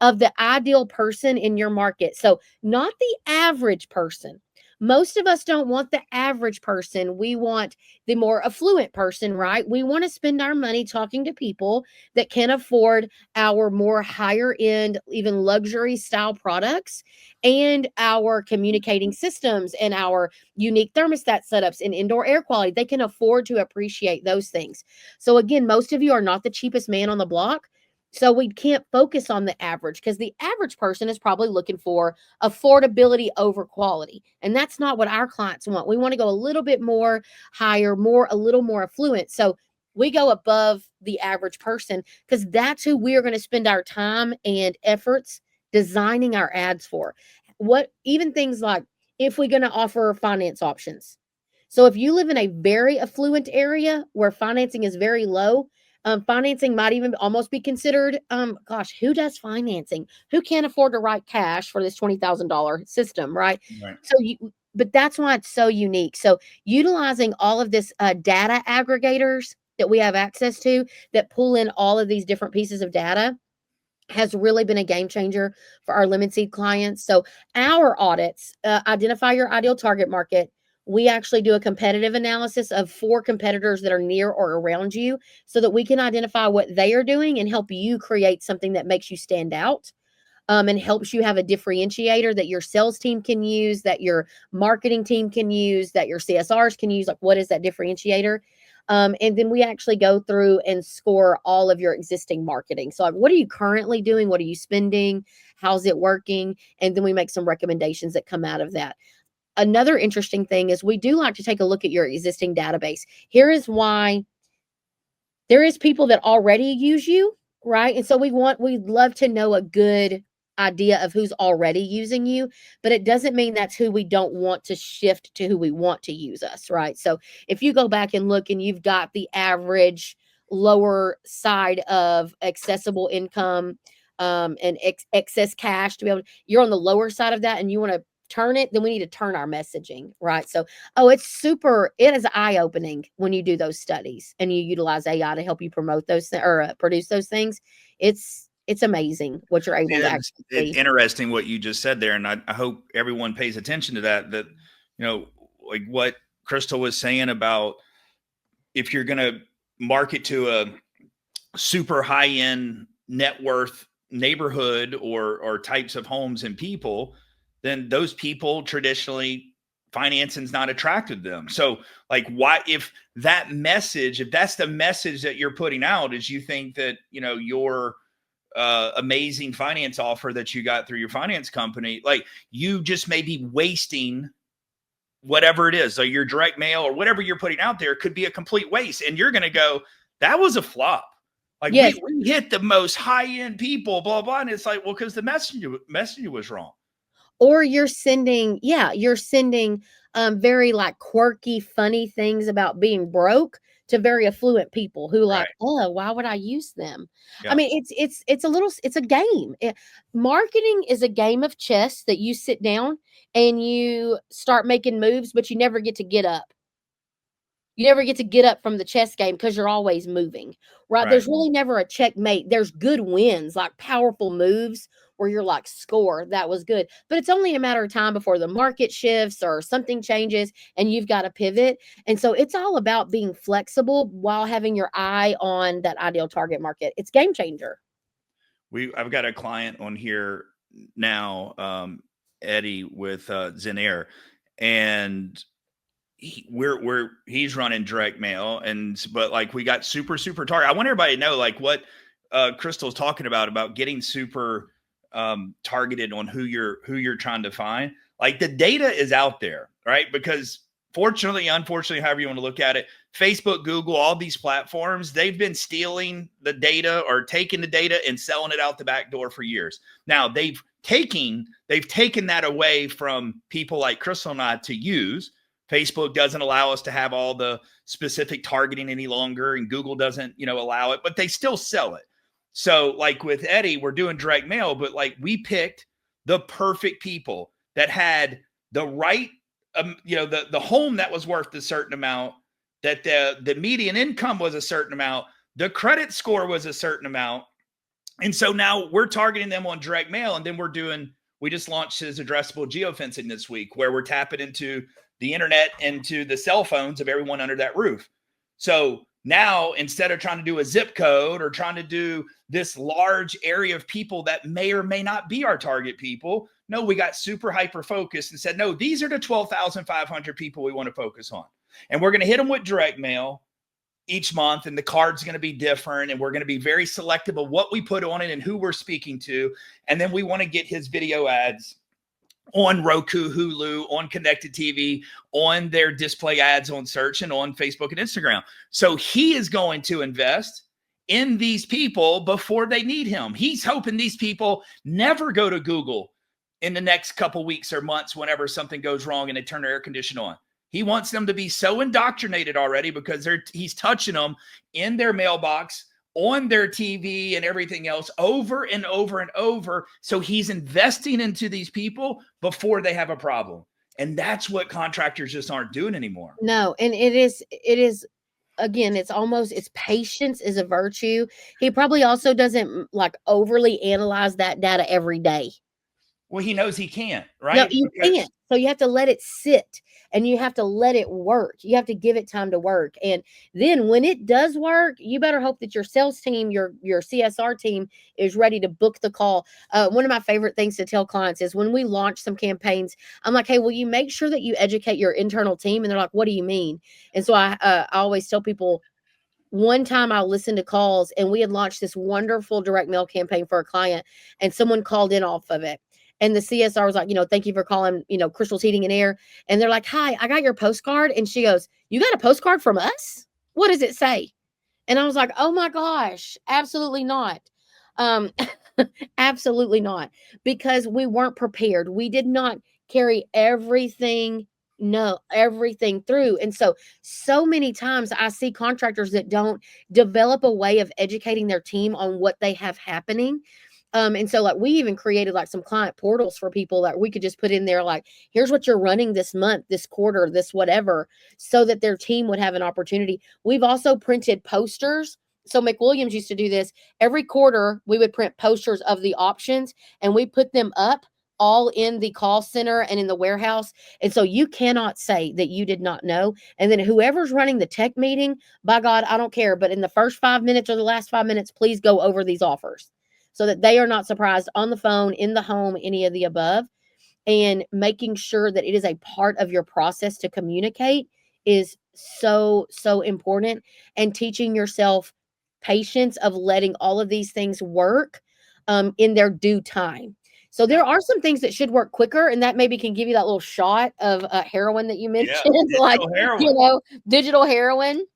of the ideal person in your market. So not the average person. Most of us don't want the average person. We want the more affluent person, right? We want to spend our money talking to people that can afford our more higher end, even luxury style products and our communicating systems and our unique thermostat setups and indoor air quality. They can afford to appreciate those things. So again, most of you are not the cheapest man on the block. So we can't focus on the average because the average person is probably looking for affordability over quality. And that's not what our clients want. We want to go a little bit more higher, a little more affluent. So we go above the average person because that's who we are going to spend our time and efforts designing our ads for. Even things like if we're going to offer finance options. So if you live in a very affluent area where financing is very low, financing might even almost be considered, gosh, who does financing? Who can't afford to write cash for this $20,000 system, right? Right. But that's why it's so unique. So utilizing all of this data aggregators that we have access to that pull in all of these different pieces of data has really been a game changer for our Lemon Seed clients. So our audits identify your ideal target market. We actually do a competitive analysis of 4 competitors that are near or around you so that we can identify what they are doing and help you create something that makes you stand out. And helps you have a differentiator that your sales team can use, that your marketing team can use, that your CSRs can use. Like, what is that differentiator? And then we actually go through and score all of your existing marketing. So, like, what are you currently doing? What are you spending? How's it working? And then we make some recommendations that come out of that. Another interesting thing is we do like to take a look at your existing database. Here is why there is people that already use you, right? And so we'd love to know a good idea of who's already using you, but it doesn't mean that's who we don't want to shift to who we want to use us, right? So if you go back and look and you've got the average lower side of accessible income and excess cash to be able to, you're on the lower side of that and you want to turn it, then we need to turn our messaging, right? So, it is eye-opening when you do those studies and you utilize AI to help you promote those or produce those things. It's amazing what you're able to actually see. It's interesting what you just said there, and I hope everyone pays attention to that. That like what Crystal was saying about if you're going to market to a super high end net worth neighborhood or types of homes and people, then those people traditionally financing's not attractive to them. So like why, if that's the message that you're putting out is you think that, your amazing finance offer that you got through your finance company, like you just may be wasting whatever it is. So your direct mail or whatever you're putting out there could be a complete waste. And you're going to go, that was a flop. Like Yes. we hit the most high end people, blah, blah. And it's like, well, because the messenger was wrong. Or you're sending very like quirky, funny things about being broke to very affluent people who like, Right. oh, why would I use them? Yeah. I mean, it's a game. Marketing is a game of chess that you sit down and you start making moves, but you never get to get up. You never get to get up from the chess game because you're always moving, right? Right. There's really never a checkmate. There's good wins, like powerful moves where you're like, score, that was good. But it's only a matter of time before the market shifts or something changes and you've got to pivot. And so it's all about being flexible while having your eye on that ideal target market. It's game changer. I've got a client on here now, Eddie with Zenair, and he's running direct mail, but like we got super target. I want everybody to know like what Crystal's talking about getting super targeted on who you're trying to find. Like the data is out there, right? Because fortunately, unfortunately, however you want to look at it, Facebook, Google, all these platforms, they've been stealing the data or taking the data and selling it out the back door for years. Now they've taken that away from people like Crystal and I to use. Facebook doesn't allow us to have all the specific targeting any longer, and Google doesn't, allow it, but they still sell it. So like with Eddie, we're doing direct mail, but like we picked the perfect people that had the right, the home that was worth a certain amount, that the median income was a certain amount, the credit score was a certain amount. And so now we're targeting them on direct mail. And then we just launched his addressable geofencing this week, where we're tapping into the internet, into the cell phones of everyone under that roof. So now, instead of trying to do a zip code or trying to do this large area of people that may or may not be our target people, no, we got super hyper focused and said, no, these are the 12,500 people we want to focus on. And we're going to hit them with direct mail each month, and the card's going to be different, and we're going to be very selective of what we put on it and who we're speaking to. And then we want to get his video ads on Roku, Hulu, on connected TV, on their display ads on search, and on Facebook and Instagram. So he is going to invest in these people before they need him. He's hoping these people never go to Google in the next couple weeks or months whenever something goes wrong and they turn their air conditioner on. He wants them to be so indoctrinated already because he's touching them in their mailbox, on their TV, and everything else over and over and over. So he's investing into these people before they have a problem. And that's what contractors just aren't doing anymore. No. And it is, again, it's patience is a virtue. He probably also doesn't like overly analyze that data every day. Well, he knows he can't, right? No, you can't. So you have to let it sit and you have to let it work. You have to give it time to work. And then when it does work, you better hope that your sales team, your CSR team is ready to book the call. One of my favorite things to tell clients is when we launch some campaigns, I'm like, hey, will you make sure that you educate your internal team? And they're like, what do you mean? And so I always tell people, one time I listened to calls and we had launched this wonderful direct mail campaign for a client, and someone called in off of it. And the CSR was like, thank you for calling, Crystal's Heating and Air. And they're like, hi, I got your postcard. And she goes, you got a postcard from us? What does it say? And I was like, oh my gosh, absolutely not. Absolutely not. Because we weren't prepared. We did not carry everything through. And so many times I see contractors that don't develop a way of educating their team on what they have happening. And so like we even created like some client portals for people that we could just put in there, like, here's what you're running this month, this quarter, this whatever, so that their team would have an opportunity. We've also printed posters. So McWilliams used to do this every quarter. We would print posters of the options and we put them up all in the call center and in the warehouse. And so you cannot say that you did not know. And then whoever's running the tech meeting, by God, I don't care. But in the first 5 minutes or the last 5 minutes, please go over these offers, so that they are not surprised on the phone, in the home, any of the above. And making sure that it is a part of your process to communicate is so, so important. And teaching yourself patience of letting all of these things work in their due time. So there are some things that should work quicker, and that maybe can give you that little shot of heroin that you mentioned, digital heroin.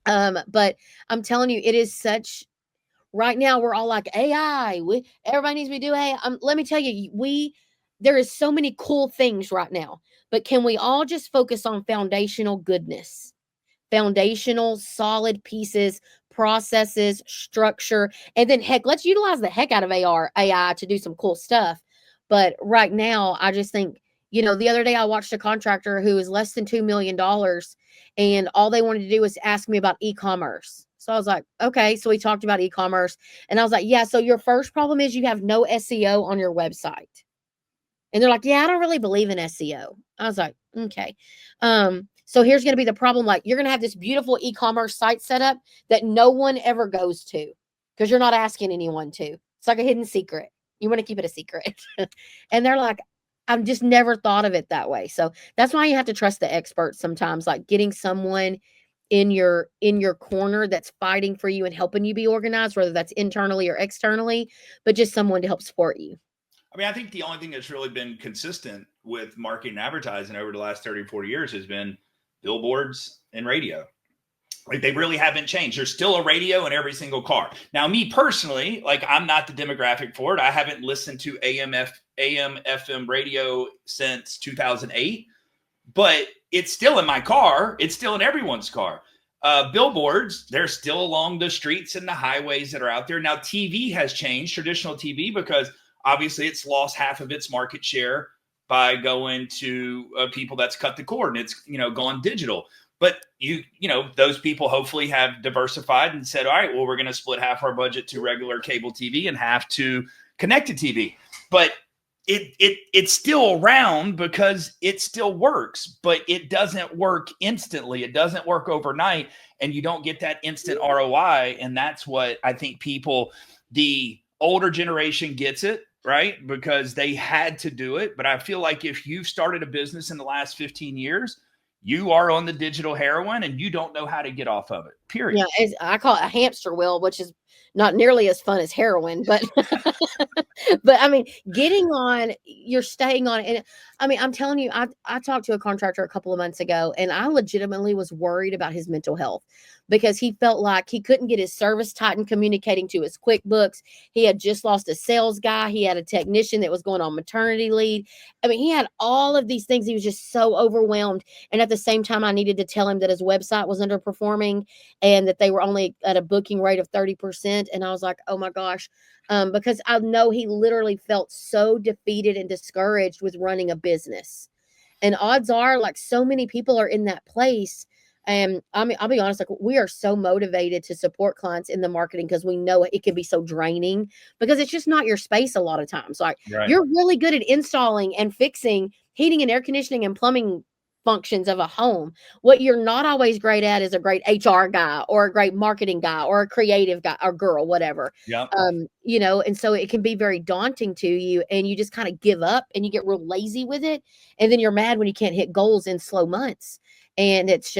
But I'm telling you, it is such. Right now, we're all like AI. Everybody needs to be doing AI. Let me tell you, there is so many cool things right now. But can we all just focus on foundational goodness, foundational solid pieces, processes, structure, and then heck, let's utilize the heck out of AI to do some cool stuff. But right now, I just think, the other day I watched a contractor who is less than $2 million, and all they wanted to do was ask me about e-commerce. So I was like, okay. So we talked about e-commerce and I was like, yeah. So your first problem is you have no SEO on your website. And they're like, yeah, I don't really believe in SEO. I was like, okay. So here's going to be the problem. Like, you're going to have this beautiful e-commerce site set up that no one ever goes to because you're not asking anyone to. It's like a hidden secret. You want to keep it a secret. And they're like, I've just never thought of it that way. So that's why you have to trust the experts sometimes, like getting someone in your corner that's fighting for you and helping you be organized, whether that's internally or externally, but just someone to help support you. I mean, I think the only thing that's really been consistent with marketing and advertising over the last 30, 40 years has been billboards and radio. Like, they really haven't changed. There's still a radio in every single car. Now, me personally, like, I'm not the demographic for it. I haven't listened to AM, FM radio since 2008, but it's still in my car. It's still in everyone's car. Billboards, they're still along the streets and the highways that are out there. Now, TV has changed, traditional TV, because obviously it's lost half of its market share by going to people that's cut the cord and it's, gone digital. But those people hopefully have diversified and said, all right, well, we're going to split half our budget to regular cable TV and half to connected TV. But it's still around because it still works, but it doesn't work instantly. It doesn't work overnight, and you don't get that instant ROI. And that's what I think the older generation gets it, right? Because they had to do it. But I feel like if you've started a business in the last 15 years, you are on the digital heroin and you don't know how to get off of it, period. Yeah, I call it a hamster wheel, which is not nearly as fun as heroin, but but I mean, you're staying on it. And I mean, I'm telling you, I talked to a contractor a couple of months ago and I legitimately was worried about his mental health because he felt like he couldn't get his service titan communicating to his QuickBooks. He had just lost a sales guy. He had a technician that was going on maternity leave. I mean, he had all of these things. He was just so overwhelmed. And at the same time, I needed to tell him that his website was underperforming and that they were only at a booking rate of 30%. And I was like, oh my gosh, because I know he literally felt so defeated and discouraged with running a business. And odds are, like, so many people are in that place. And I mean, I'll be honest, like, we are so motivated to support clients in the marketing because we know it can be so draining because it's just not your space a lot of times. Like, Right. You're really good at installing and fixing heating and air conditioning and plumbing functions of a home. What you're not always great at is a great HR guy or a great marketing guy or a creative guy or girl, whatever. Yeah. And so it can be very daunting to you and you just kind of give up and you get real lazy with it. And then you're mad when you can't hit goals in slow months. And it's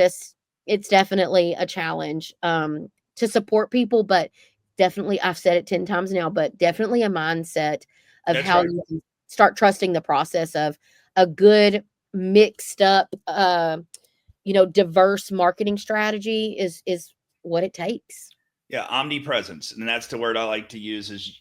definitely a challenge to support people, but definitely, I've said it 10 times now, but definitely a mindset of That's how right. you can start trusting the process of a good mixed up, diverse marketing strategy is what it takes. Yeah, omnipresence. And that's the word I like to use is,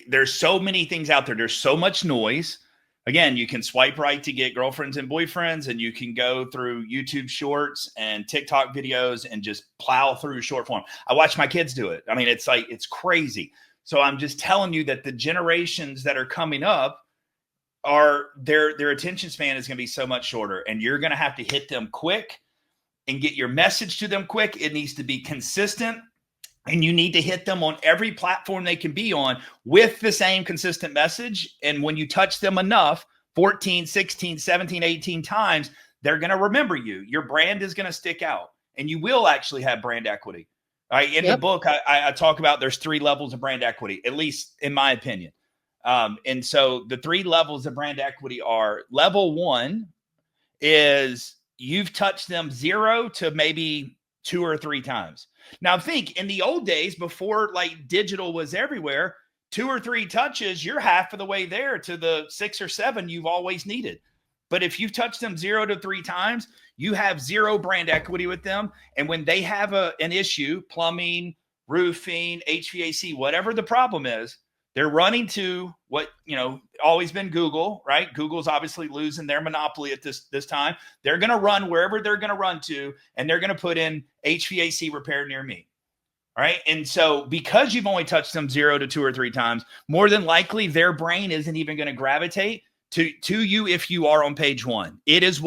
there's so many things out there. There's so much noise. Again, you can swipe right to get girlfriends and boyfriends, and you can go through YouTube shorts and TikTok videos and just plow through short form. I watch my kids do it. I mean, it's crazy. So I'm just telling you that the generations that are coming up their attention span is going to be so much shorter, and you're going to have to hit them quick and get your message to them quick. It needs to be consistent, and you need to hit them on every platform they can be on with the same consistent message. And when you touch them enough, 14, 16, 17, 18 times, they're going to remember you. Your brand is going to stick out, and you will actually have brand equity. All right. In the book, I talk about there's 3 levels of brand equity, at least in my opinion. And so the 3 levels of brand equity are: level 1 is you've touched them 0 to maybe 2 or 3 times. Now think, in the old days, before like digital was everywhere, 2 or 3 touches, you're half of the way there to the 6 or 7 you've always needed. But if you've touched them 0 to 3 times, you have 0 brand equity with them. And when they have an issue, plumbing, roofing, HVAC, whatever the problem is, they're running to what, always been Google, right? Google's obviously losing their monopoly at this time. They're going to run wherever they're going to run to, and they're going to put in HVAC repair near me. All right. And so because you've only touched them 0 to 2 or 3 times, more than likely their brain isn't even going to gravitate to you if you are on page 1. That is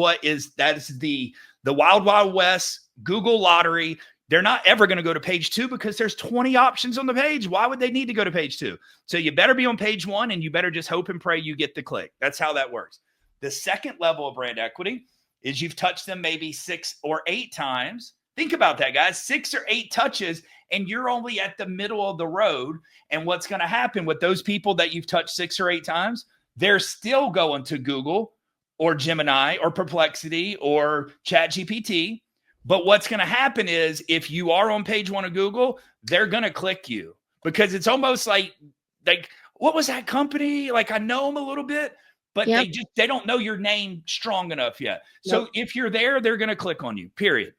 the wild, wild west Google lottery. they're not ever going to go to page 2 because there's 20 options on the page. Why would they need to go to page 2? So you better be on page 1 and you better just hope and pray you get the click. That's how that works. The second level of brand equity is you've touched them maybe 6 or 8 times. Think about that, guys. 6 or 8 touches, and you're only at the middle of the road. And what's going to happen with those people that you've touched 6 or 8 times? They're still going to Google or Gemini or Perplexity or ChatGPT. But what's going to happen is if you are on page 1 of Google, they're going to click you because it's almost like, what was that company? Like, I know them a little bit, but they don't know your name strong enough yet. So if you're there, they're going to click on you, period.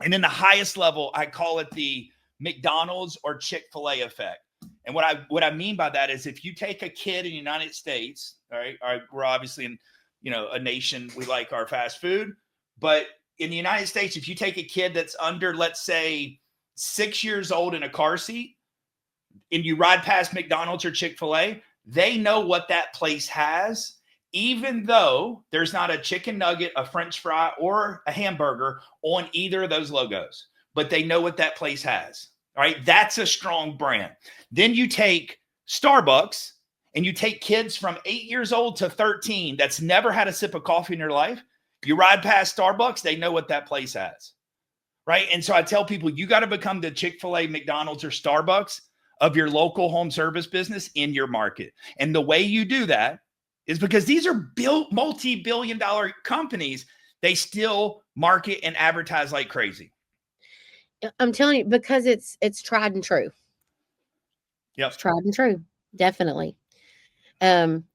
And then the highest level, I call it the McDonald's or Chick-fil-A effect. And what I mean by that is if you take a kid in the United States, all right, we're obviously in, a nation, we like our fast food, but in the United States, if you take a kid that's under, let's say, 6 years old in a car seat and you ride past McDonald's or Chick-fil-A, they know what that place has, even though there's not a chicken nugget, a French fry, or a hamburger on either of those logos, but they know what that place has. All right. That's a strong brand. Then you take Starbucks and you take kids from 8 years old to 13 that's never had a sip of coffee in their life. You ride past Starbucks, they know what that place has, right? And so I tell people, you got to become the Chick-fil-A, McDonald's, or Starbucks of your local home service business in your market. And the way you do that is because these are multi-billion-dollar companies. They still market and advertise like crazy. I'm telling you, because it's tried and true. Yep. It's tried and true. Definitely.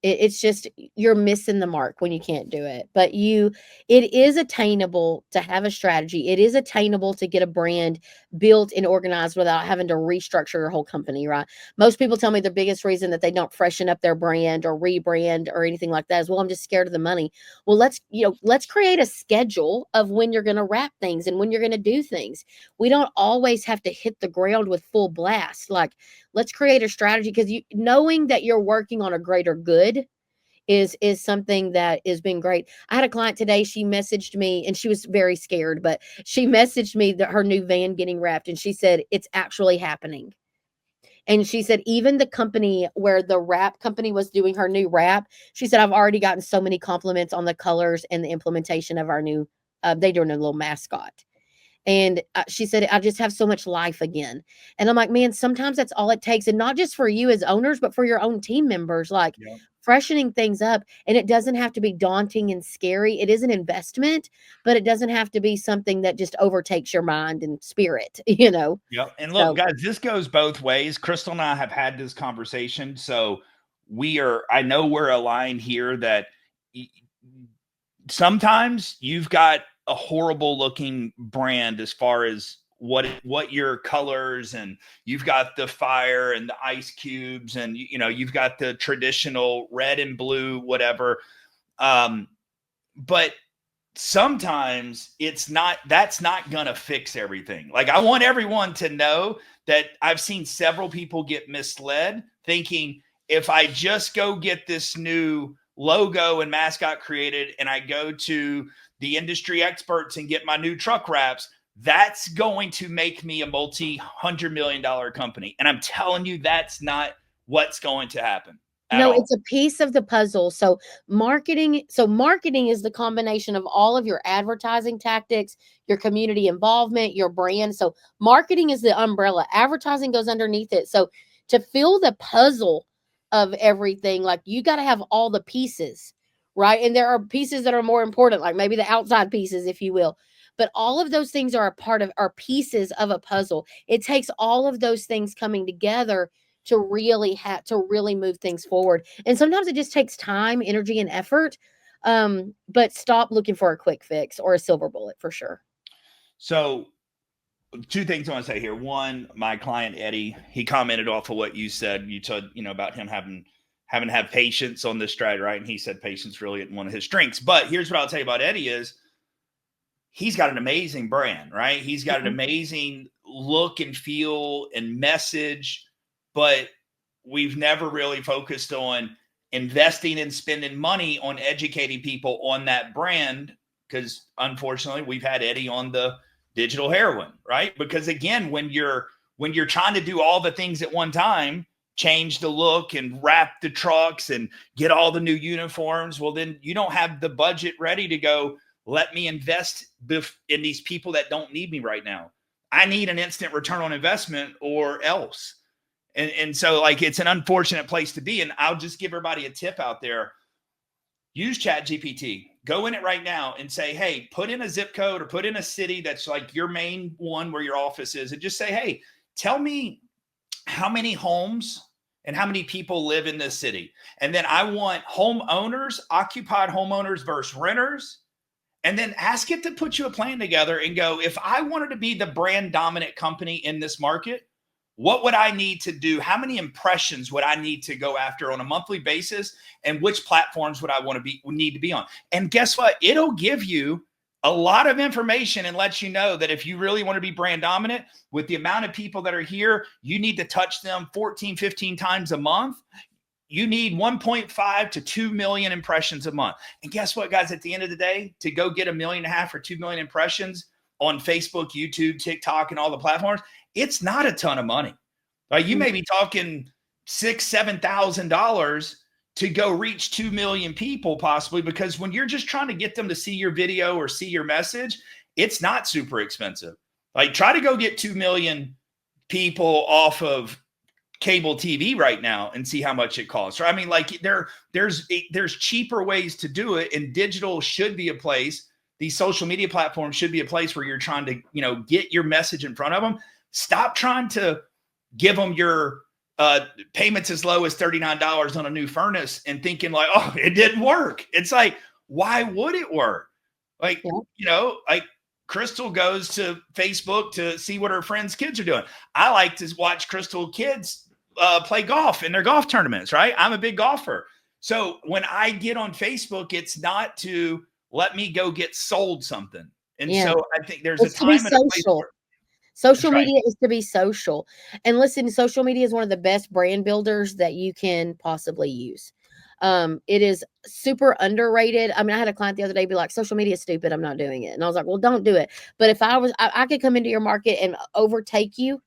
It's just, you're missing the mark when you can't do it, but it is attainable to have a strategy. It is attainable to get a brand built and organized without having to restructure your whole company, right? Most people tell me the biggest reason that they don't freshen up their brand or rebrand or anything like that is, well, I'm just scared of the money. Well, let's create a schedule of when you're going to wrap things and when you're going to do things. We don't always have to hit the ground with full blast. Like, let's create a strategy, because knowing that you're working on a greater good is something that has been great. I had a client today, she messaged me and she was very scared, but she messaged me that her new van getting wrapped, and she said, it's actually happening. And she said, even the company where the wrap company was doing her new wrap, she said, I've already gotten so many compliments on the colors and the implementation of our new, they do a little mascot. And she said, I just have so much life again. And I'm like, man, sometimes that's all it takes. And not just for you as owners, but for your own team members, like freshening things up. And it doesn't have to be daunting and scary. It is an investment, but it doesn't have to be something that just overtakes your mind and spirit, Yeah. And look, guys, this goes both ways. Crystal and I have had this conversation. So I know we're aligned here that sometimes you've got a horrible looking brand as far as what your colors, and you've got the fire and the ice cubes, and you've got the traditional red and blue, whatever. But sometimes that's not gonna fix everything. Like, I want everyone to know that I've seen several people get misled thinking, if I just go get this new logo and mascot created and I go to the industry experts and get my new truck wraps, that's going to make me a multi-$100 million company. And I'm telling you, that's not what's going to happen. No, it's a piece of the puzzle. So marketing is the combination of all of your advertising tactics, your community involvement, your brand. So marketing is the umbrella. Advertising goes underneath it. So to fill the puzzle of everything, like, you got to have all the pieces, right? And there are pieces that are more important, like maybe the outside pieces, if you will. But all of those things are pieces of a puzzle. It takes all of those things coming together to really move things forward. And sometimes it just takes time, energy, and effort. But stop looking for a quick fix or a silver bullet, for sure. So 2 things I want to say here. One, my client, Eddie, he commented off of what you said. You told, about him having to have patience on this stride, right? And he said patience really isn't one of his strengths. But here's what I'll tell you about Eddie is he's got an amazing brand, right? He's got an amazing look and feel and message, but we've never really focused on investing and spending money on educating people on that brand, because unfortunately we've had Eddie on the digital heroin, right? Because again, when you're trying to do all the things at one time, change the look and wrap the trucks and get all the new uniforms, well, then you don't have the budget ready to go, let me invest in these people that don't need me right now. I need an instant return on investment or else. And so like, it's an unfortunate place to be. And I'll just give everybody a tip out there. Use ChatGPT. Go in it right now and say, hey, put in a zip code or put in a city that's like your main one where your office is, and just say, hey, tell me how many homes and how many people live in this city. And then I want homeowners, occupied homeowners versus renters. And then ask it to put you a plan together and go, if I wanted to be the brand dominant company in this market, what would I need to do? How many impressions would I need to go after on a monthly basis? And which platforms would I need to be on? And guess what? It'll give you a lot of information and let you know that if you really want to be brand dominant with the amount of people that are here, you need to touch them 14, 15 times a month. You need 1.5 to 2 million impressions a month. And guess what, guys? At the end of the day, to go get 1.5 million or 2 million impressions on Facebook, YouTube, TikTok, and all the platforms, it's not a ton of money. Right? You may be talking $6,000, $7,000 to go reach 2 million people possibly, because when you're just trying to get them to see your video or see your message, it's not super expensive. Like, try to go get 2 million people off of cable TV right now and see how much it costs. I mean, like, there's cheaper ways to do it, and digital should be a place. These social media platforms should be a place where you're trying to, get your message in front of them. Stop trying to give them your payments as low as $39 on a new furnace and thinking like, oh, it didn't work. It's like, why would it work? Like, like Crystal goes to Facebook to see what her friends' kids are doing. I like to watch Crystal kids play golf in their golf tournaments, right? I'm a big golfer. So when I get on Facebook, it's not to let me go get sold something. And so I think there's a time and a place for it. Social media is to be social. And listen, social media is one of the best brand builders that you can possibly use. It is super underrated. I mean, I had a client the other day be like, social media is stupid, I'm not doing it. And I was like, well, don't do it. But if I could come into your market and overtake you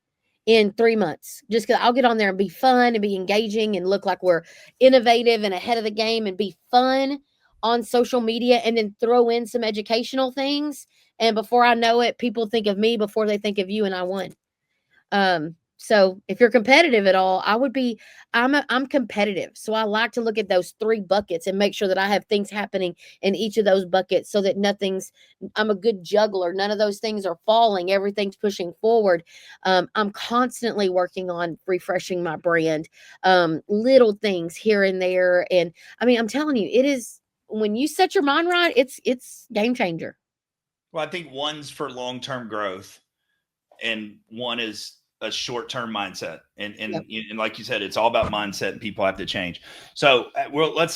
in 3 months, just because I'll get on there and be fun and be engaging and look like we're innovative and ahead of the game and be fun on social media, and then throw in some educational things. And before I know it, people think of me before they think of you, and I won. So if you're competitive at all, I'm competitive. So I like to look at those 3 buckets and make sure that I have things happening in each of those buckets, so that I'm a good juggler. None of those things are falling. Everything's pushing forward. I'm constantly working on refreshing my brand, little things here and there. And I mean, I'm telling you, it is, when you set your mind right, it's game changer. Well, I think one's for long-term growth and one is a short-term mindset. And like you said, it's all about mindset, and people have to change. So we'll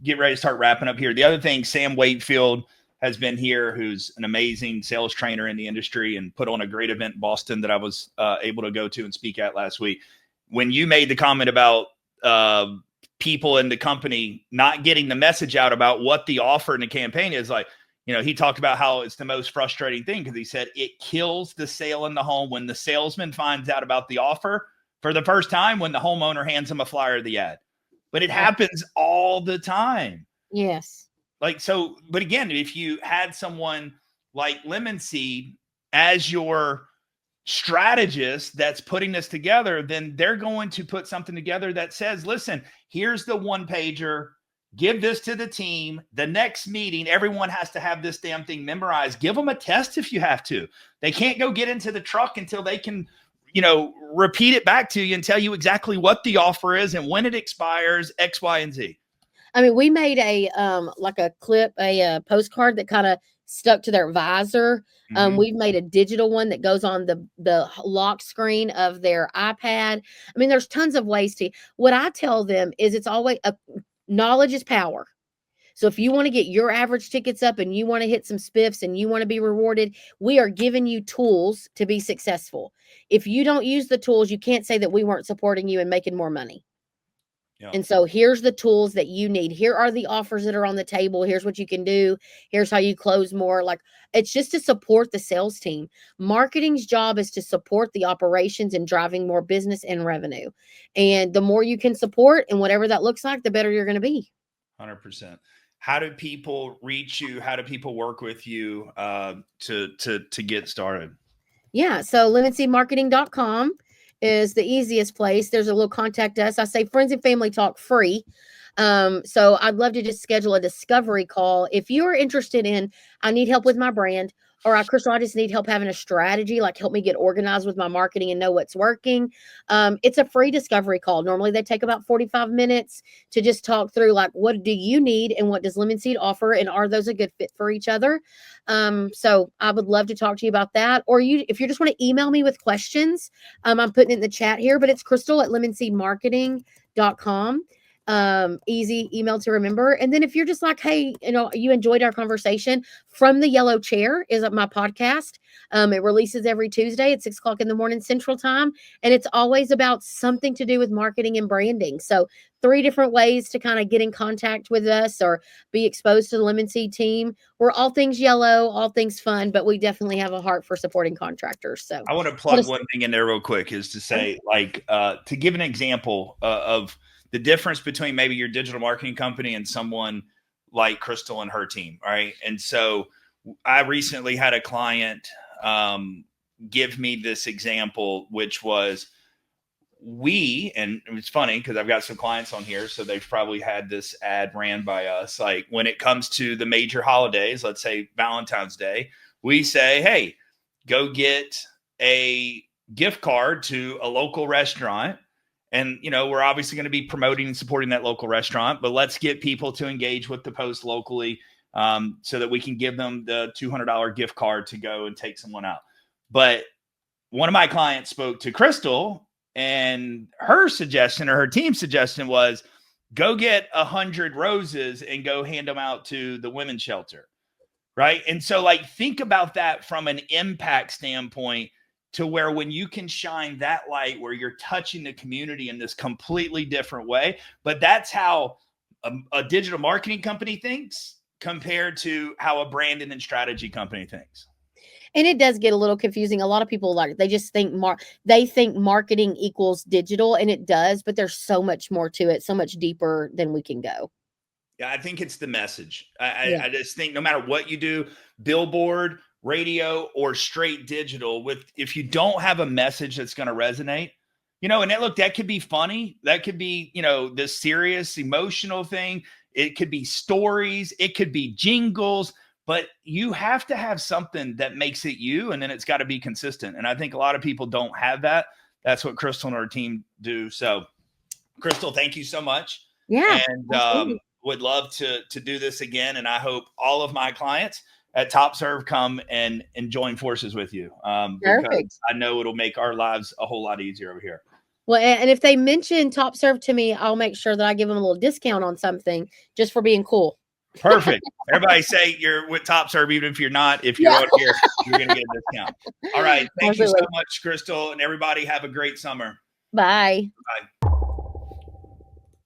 get ready to start wrapping up here. The other thing, Sam Wakefield has been here, who's an amazing sales trainer in the industry and put on a great event in Boston that I was able to go to and speak at last week. When you made the comment about people in the company not getting the message out about what the offer in the campaign is, like, he talked about how it's the most frustrating thing, because he said it kills the sale in the home when the salesman finds out about the offer for the first time, when the homeowner hands him a flyer of the ad. But it happens all the time. Yes. But again, if you had someone like Lemon Seed as your strategist that's putting this together, then they're going to put something together that says, listen, here's the one pager, give this to the team. The next meeting, everyone has to have this damn thing memorized. Give them a test if you have to. They can't go get into the truck until they can, repeat it back to you and tell you exactly what the offer is and when it expires, X, Y, and Z. I mean, we made a postcard that kind of stuck to their visor. We've made a digital one that goes on the lock screen of their iPad. I mean, there's tons of ways what I tell them is, it's always knowledge is power. So if you want to get your average tickets up and you want to hit some spiffs and you want to be rewarded, we are giving you tools to be successful. If you don't use the tools, you can't say that we weren't supporting you and making more money. Yeah. And so here's the tools that you need. Here are the offers that are on the table. Here's what you can do. Here's how you close more. Like, it's just to support the sales team. Marketing's job is to support the operations and driving more business and revenue. And the more you can support and whatever that looks like, the better you're going to be. 100%. How do people reach you? How do people work with you to get started? Yeah. So lemonseedmarketing.com is the easiest place. There's a little contact us. I say friends and family talk free. So I'd love to just schedule a discovery call. If you're interested in, I need help with my brand, or Crystal, I just need help having a strategy, like help me get organized with my marketing and know what's working. It's a free discovery call. Normally they take about 45 minutes to just talk through, like, what do you need and what does Lemon Seed offer? And are those a good fit for each other? So I would love to talk to you about that. Or if you just want to email me with questions, I'm putting it in the chat here, but it's crystal@lemonseedmarketing.com. Easy email to remember. And then if you're just like, hey, you enjoyed our conversation, From the Yellow Chair is my podcast. It releases every Tuesday at 6:00 in the morning Central Time. And it's always about something to do with marketing and branding. So 3 different ways to kind of get in contact with us or be exposed to the Lemon Seed team. We're all things yellow, all things fun, but we definitely have a heart for supporting contractors. So I want to plug one thing in there real quick, is to say, like, to give an example of the difference between maybe your digital marketing company and someone like Crystal and her team. Right. And so I recently had a client give me this example, which was, and it's funny because I've got some clients on here, so they've probably had this ad ran by us. Like, when it comes to the major holidays, let's say Valentine's Day, we say, hey, go get a gift card to a local restaurant. And, we're obviously going to be promoting and supporting that local restaurant, but let's get people to engage with the post locally so that we can give them the $200 gift card to go and take someone out. But one of my clients spoke to Crystal, and her suggestion, or her team's suggestion, was go get 100 roses and go hand them out to the women's shelter. Right. And so, like, think about that from an impact standpoint, to where when you can shine that light where you're touching the community in this completely different way. But that's how a digital marketing company thinks compared to how a branding and strategy company thinks. And it does get a little confusing. A lot of people, like, they just think they think marketing equals digital, and it does, but there's so much more to it, so much deeper than we can go. Yeah, I think it's the message. I just think no matter what you do, billboard, radio, or straight digital, if you don't have a message that's going to resonate, and that could be funny. That could be, this serious, emotional thing. It could be stories. It could be jingles. But you have to have something that makes it you, and then it's got to be consistent. And I think a lot of people don't have that. That's what Crystal and her team do. So, Crystal, thank you so much. Yeah. And would love to do this again. And I hope all of my clients at Top Serve come and join forces with you. Because I know it'll make our lives a whole lot easier over here. Well, and if they mention Top Serve to me, I'll make sure that I give them a little discount on something just for being cool. Perfect. Everybody say you're with Top Serve, even if you're not. If you're out here, you're going to get a discount. All right. Thank you so much, Crystal. And everybody have a great summer. Bye. Bye.